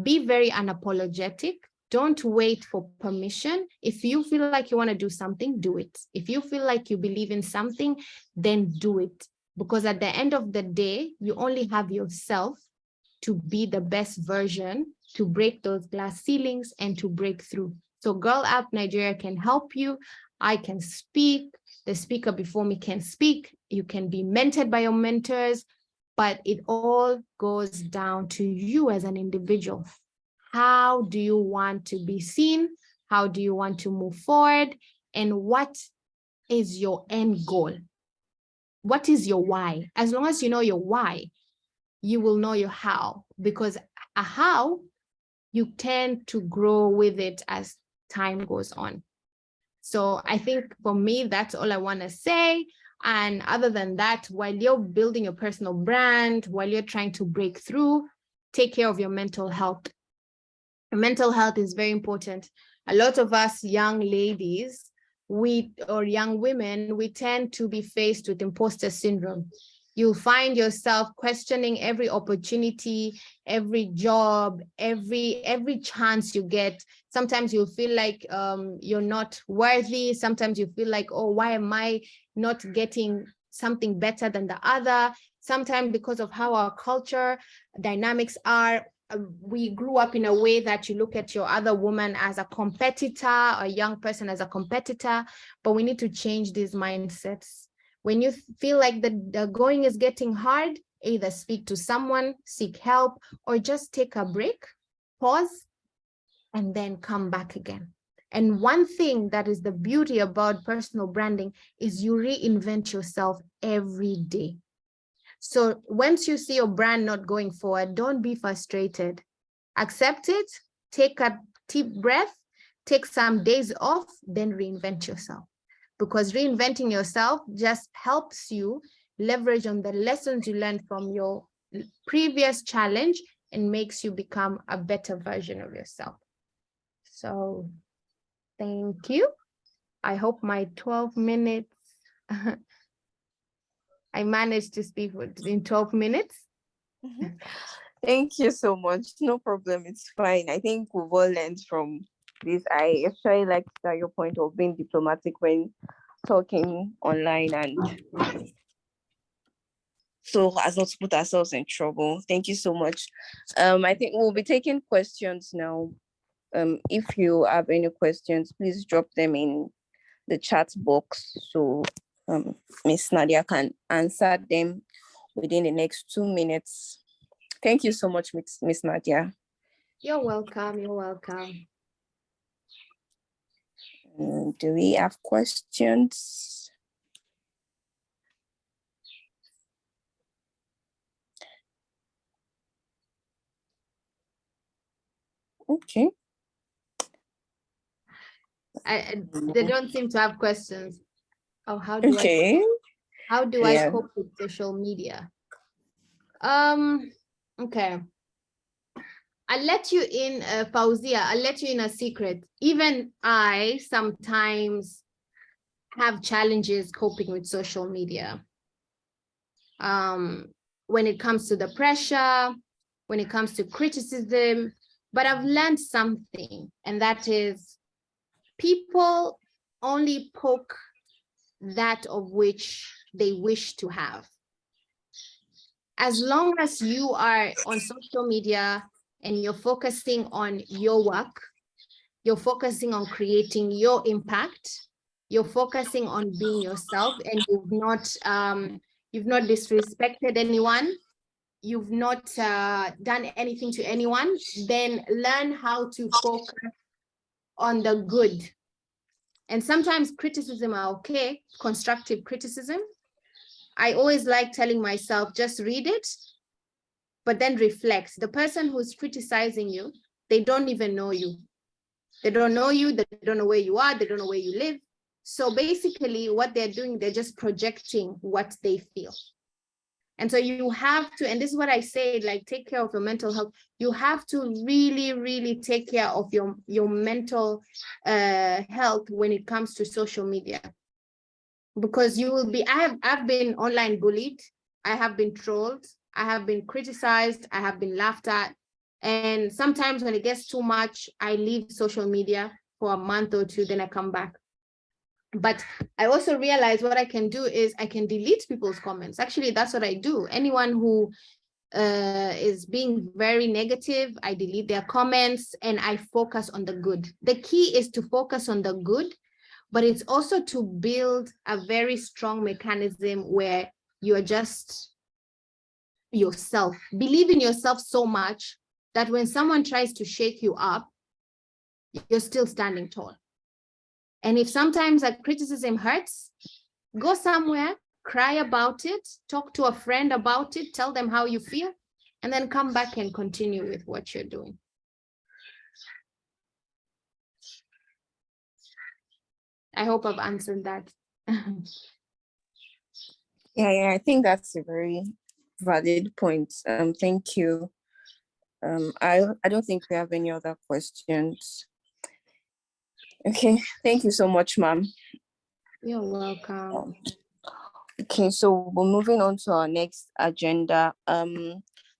be very unapologetic. Don't wait for permission. If you feel like you want to do something, do it. If you feel like you believe in something, then do it. Because at the end of the day, you only have yourself to be the best version, to break those glass ceilings and to break through. So Girl Up Nigeria can help you. I can speak. The speaker before me can speak. You can be mentored by your mentors, but it all goes down to you as an individual. How do you want to be seen? How do you want to move forward? And what is your end goal? What is your why? As long as you know your why, you will know your how, because a how, you tend to grow with it as time goes on. So I think for me, that's all I want to say. And other than that, while you're building your personal brand, while you're trying to break through, take care of your mental health. Your mental health is very important. A lot of us young ladies, or young women, we tend to be faced with imposter syndrome. You'll find yourself questioning every opportunity, every job, every chance you get. Sometimes you'll feel like you're not worthy. Sometimes you feel like, oh, why am I not getting something better than the other? Sometimes because of how our culture dynamics are, we grew up in a way that you look at your other woman as a competitor, a young person as a competitor, but we need to change these mindsets. When you feel like the going is getting hard, either speak to someone, seek help, or just take a break, pause, and then come back again. And one thing that is the beauty about personal branding is you reinvent yourself every day. So once you see your brand not going forward, don't be frustrated. Accept it, take a deep breath, take some days off, then reinvent yourself. Because reinventing yourself just helps you leverage on the lessons you learned from your previous challenge and makes you become a better version of yourself. So thank you. I hope my 12 minutes, I managed to speak in 12 minutes. Thank you so much. No problem. It's fine. I think we've all learned from this. I especially like that your point of being diplomatic when talking online and so as not to put ourselves in trouble. Thank you so much. I think we'll be taking questions now. If you have any questions, please drop them in the chat box so Miss Nadia can answer them within the next 2 minutes. Thank you so much, Miss Nadia. You're welcome. You're welcome. Do we have questions? Okay. They don't seem to have questions. Oh, how do Okay. I cope with social media? Okay. I'll let you in, Fauzia, I'll let you in a secret. Even I sometimes have challenges coping with social media. When it comes to the pressure, when it comes to criticism, but I've learned something, and that is people only poke that of which they wish to have. As long as you are on social media and you're focusing on your work, you're focusing on creating your impact, you're focusing on being yourself, and you've not disrespected anyone, you've not done anything to anyone, then learn how to focus on the good. And sometimes criticism are okay, constructive criticism. I always like telling myself, just read it, but then reflect. The person who's criticizing you, they don't even know you. They don't know you, they don't know where you are, they don't know where you live. So basically what they're doing, they're just projecting what they feel. And so you have to, and this is what I say, like, take care of your mental health. You have to really, really take care of your mental health when it comes to social media. Because you will be, I've been online bullied, I have been trolled, I have been criticized, I have been laughed at. And sometimes when it gets too much, I leave social media for a month or two, then I come back. But I also realize what I can do is I can delete people's comments. Actually, that's what I do. Anyone who is being very negative, I delete their comments and I focus on the good. The key is to focus on the good, but it's also to build a very strong mechanism where you are just yourself. Believe in yourself so much that when someone tries to shake you up, you're still standing tall. And if sometimes a criticism hurts, go somewhere, cry about it, talk to a friend about it, tell them how you feel, and then come back and continue with what you're doing. I hope I've answered that. Yeah, I think that's a very valid point. Thank you. I don't think we have any other questions. Okay, thank you so much, ma'am. You're welcome. Okay, so we're moving on to our next agenda.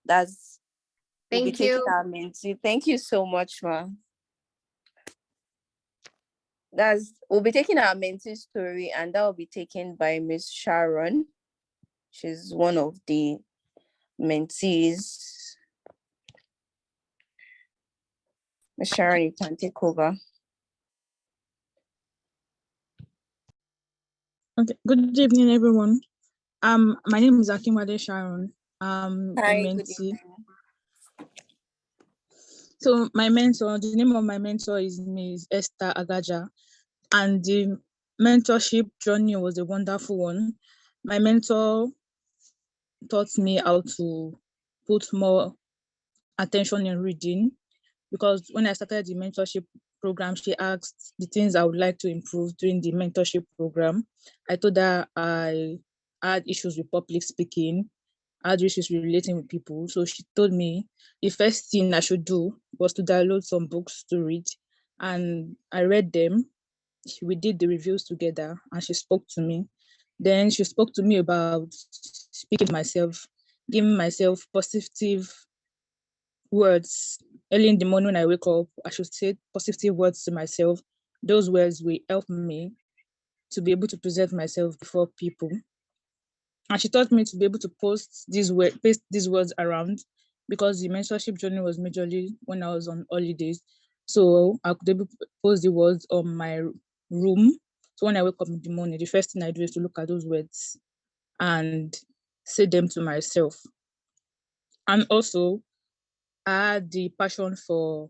That's Thank you. Our mentee. Thank you so much, ma'am. We'll be taking our mentee story, and that will be taken by Miss Sharon. She's one of the mentees. Miss Sharon, you can take over. Okay. Good evening, everyone. My name is Akinwade Sharon. Hi, a mentee. So my mentor, the name of my mentor is Ms. Esther Agaja, and the mentorship journey was a wonderful one. My mentor taught me how to put more attention in reading, because when I started the mentorship program, she asked the things I would like to improve during the mentorship program. I told her I had issues with public speaking, I had issues with relating with people. So she told me the first thing I should do was to download some books to read. And I read them. We did the reviews together and she spoke to me. Then she spoke to me about speaking to myself, giving myself positive words early in the morning when I wake up. I should say positive words to myself. Those words will help me to be able to present myself before people. And she taught me to be able to paste these words around, because the mentorship journey was majorly when I was on holidays. So I could be able to post the words on my room. So when I wake up in the morning, the first thing I do is to look at those words and say them to myself. And also, I had the passion for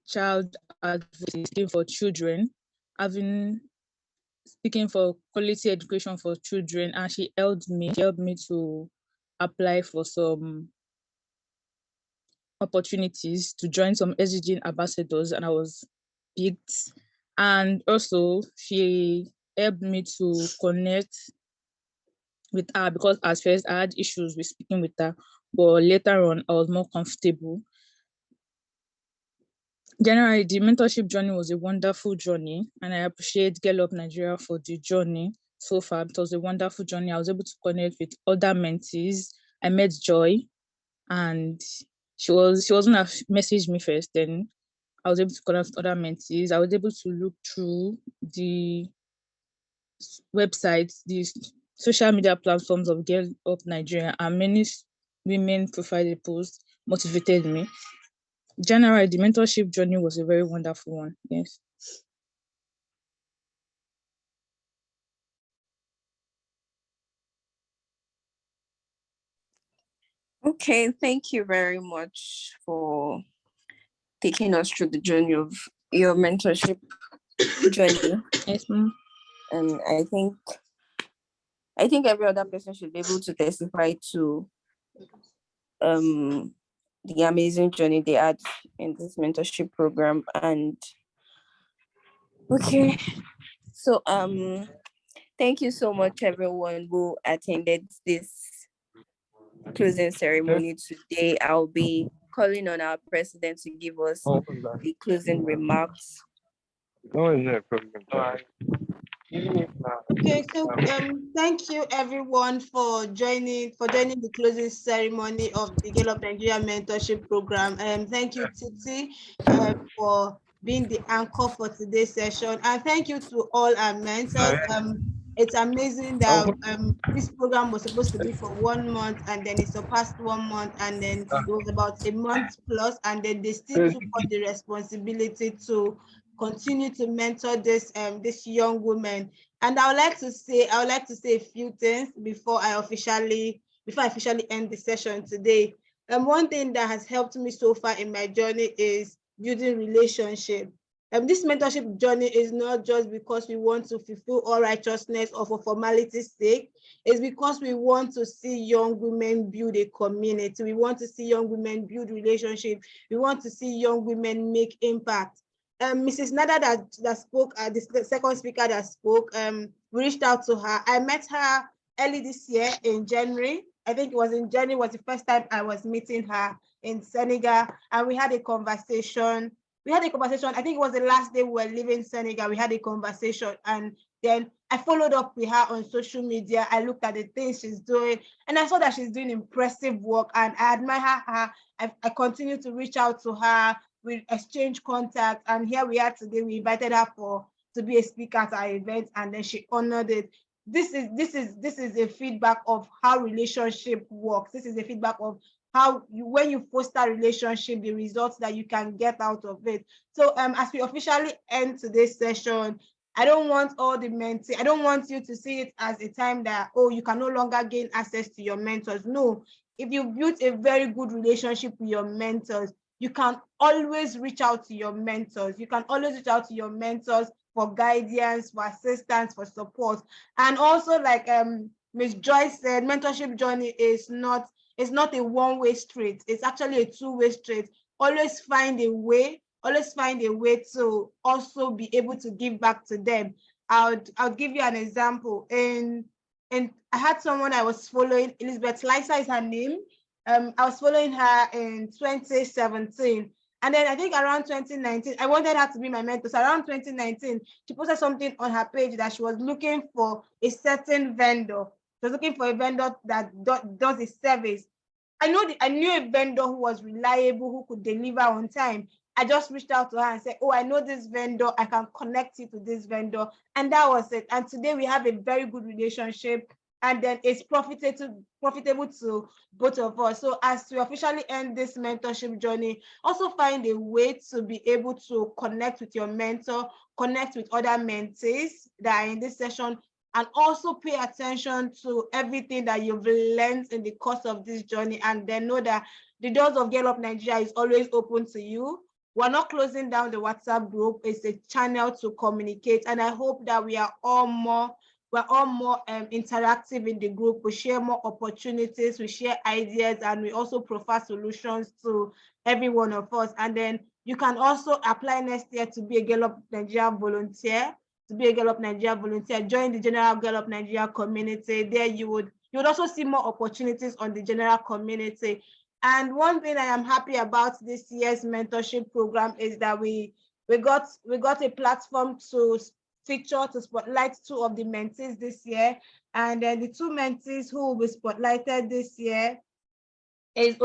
child advocacy, for children, speaking for quality education for children, and she helped me to apply for some opportunities to join some SDG ambassadors, and I was picked. And also she helped me to connect with her, because at first I had issues with speaking with her, but later on I was more comfortable. Generally, the mentorship journey was a wonderful journey, and I appreciate Girl Up Nigeria for the journey so far. It was a wonderful journey. I was able to connect with other mentees. I met Joy, and she was gonna message me first. Then I was able to connect with other mentees. I was able to look through the websites, the social media platforms of Girl Up Nigeria, and many women profile posts motivated me. Generally, the mentorship journey was a very wonderful one. Yes. Okay, thank you very much for taking us through the journey of your mentorship journey. Yes, ma'am. And I think every other person should be able to testify to the amazing journey they had in this mentorship program. And okay, so thank you so much everyone who attended this closing ceremony today. I'll be calling on our president to give us the closing remarks. Okay, so thank you everyone for joining the closing ceremony of the Girl of Nigeria Mentorship Program. Thank you, Titi, for being the anchor for today's session, and thank you to all our mentors. It's amazing that this program was supposed to be for 1 month, and then it surpassed 1 month, and then it was about a month plus, and then they still took on the responsibility to continue to mentor this young woman. And I would like to say a few things before I officially end the session today. One thing that has helped me so far in my journey is building relationship. This mentorship journey is not just because we want to fulfill all righteousness or for formality's sake. It's because we want to see young women build a community. We want to see young women build relationships. We want to see young women make impact. Mrs. Nadia that spoke, the second speaker that spoke, we reached out to her. I met her early this year in January. I think it was in January was the first time I was meeting her in Senegal, and we had a conversation. I think it was the last day we were leaving Senegal. We had a conversation, and then I followed up with her on social media. I looked at the things she's doing, and I saw that she's doing impressive work, and I admire her. I continue to reach out to her. We exchange contact, and here we are today. We invited her to be a speaker at our event, and then she honored it. This is a feedback of how relationship works. This is a feedback of how when you foster relationship, the results that you can get out of it. So as we officially end today's session, I don't want you to see it as a time that, oh, you can no longer gain access to your mentors. No, if you built a very good relationship with your mentors, you can always reach out to your mentors. You can always reach out to your mentors for guidance, for assistance, for support. And also, like Ms. Joyce said, mentorship journey is not a one-way street. It's actually a two-way street. Always find a way to also be able to give back to them. I'll give you an example. And I had someone I was following, Elizabeth Liza is her name. I was following her in 2017. And then I think around 2019, I wanted her to be my mentor. So around 2019, she posted something on her page that she was looking for a certain vendor. She was looking for a vendor that does a service. I knew a vendor who was reliable, who could deliver on time. I just reached out to her and said, oh, I know this vendor, I can connect you to this vendor. And that was it. And today we have a very good relationship, and then it's profitable to both of us. So as we officially end this mentorship journey, also find a way to be able to connect with your mentor, connect with other mentees that are in this session, and also pay attention to everything that you've learned in the course of this journey, and then know that the doors of Girl Up Nigeria is always open to you. We're not closing down the WhatsApp group. It's a channel to communicate, and I hope that we're all more interactive in the group. We share more opportunities, we share ideas, and we also provide solutions to every one of us. And then you can also apply next year to be a Girl Up Nigeria volunteer. Join the general Girl Up Nigeria community. There you would also see more opportunities on the general community. And one thing I am happy about this year's mentorship program is that we got a platform to spotlight 2 of the mentees this year. And then the 2 mentees who will be spotlighted this year is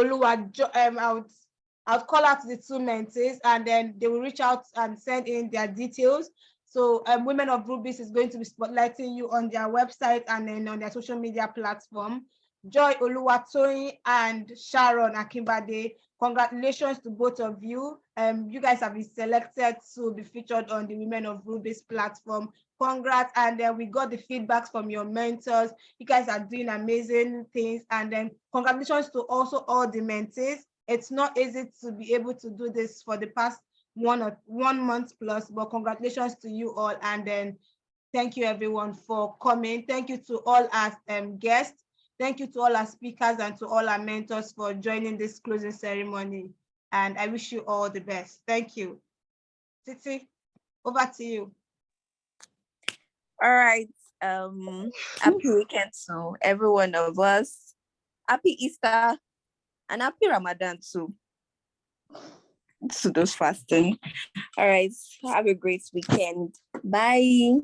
I'll call out the 2 mentees, and then they will reach out and send in their details. So Women of Rubies is going to be spotlighting you on their website and then on their social media platform. Joy Oluwatoyin and Sharon Akimbade, congratulations to both of you. You guys have been selected to be featured on the Women of Rubies platform. Congrats. And then we got the feedbacks from your mentors. You guys are doing amazing things. And then congratulations to also all the mentees. It's not easy to be able to do this for the past 1 month plus, but congratulations to you all. And then thank you everyone for coming. Thank you to all our guests. Thank you to all our speakers and to all our mentors for joining this closing ceremony. And I wish you all the best. Thank you. Titi, over to you. All right. Happy weekend to every one of us. Happy Easter and happy Ramadan too. To those fasting. All right. Have a great weekend. Bye.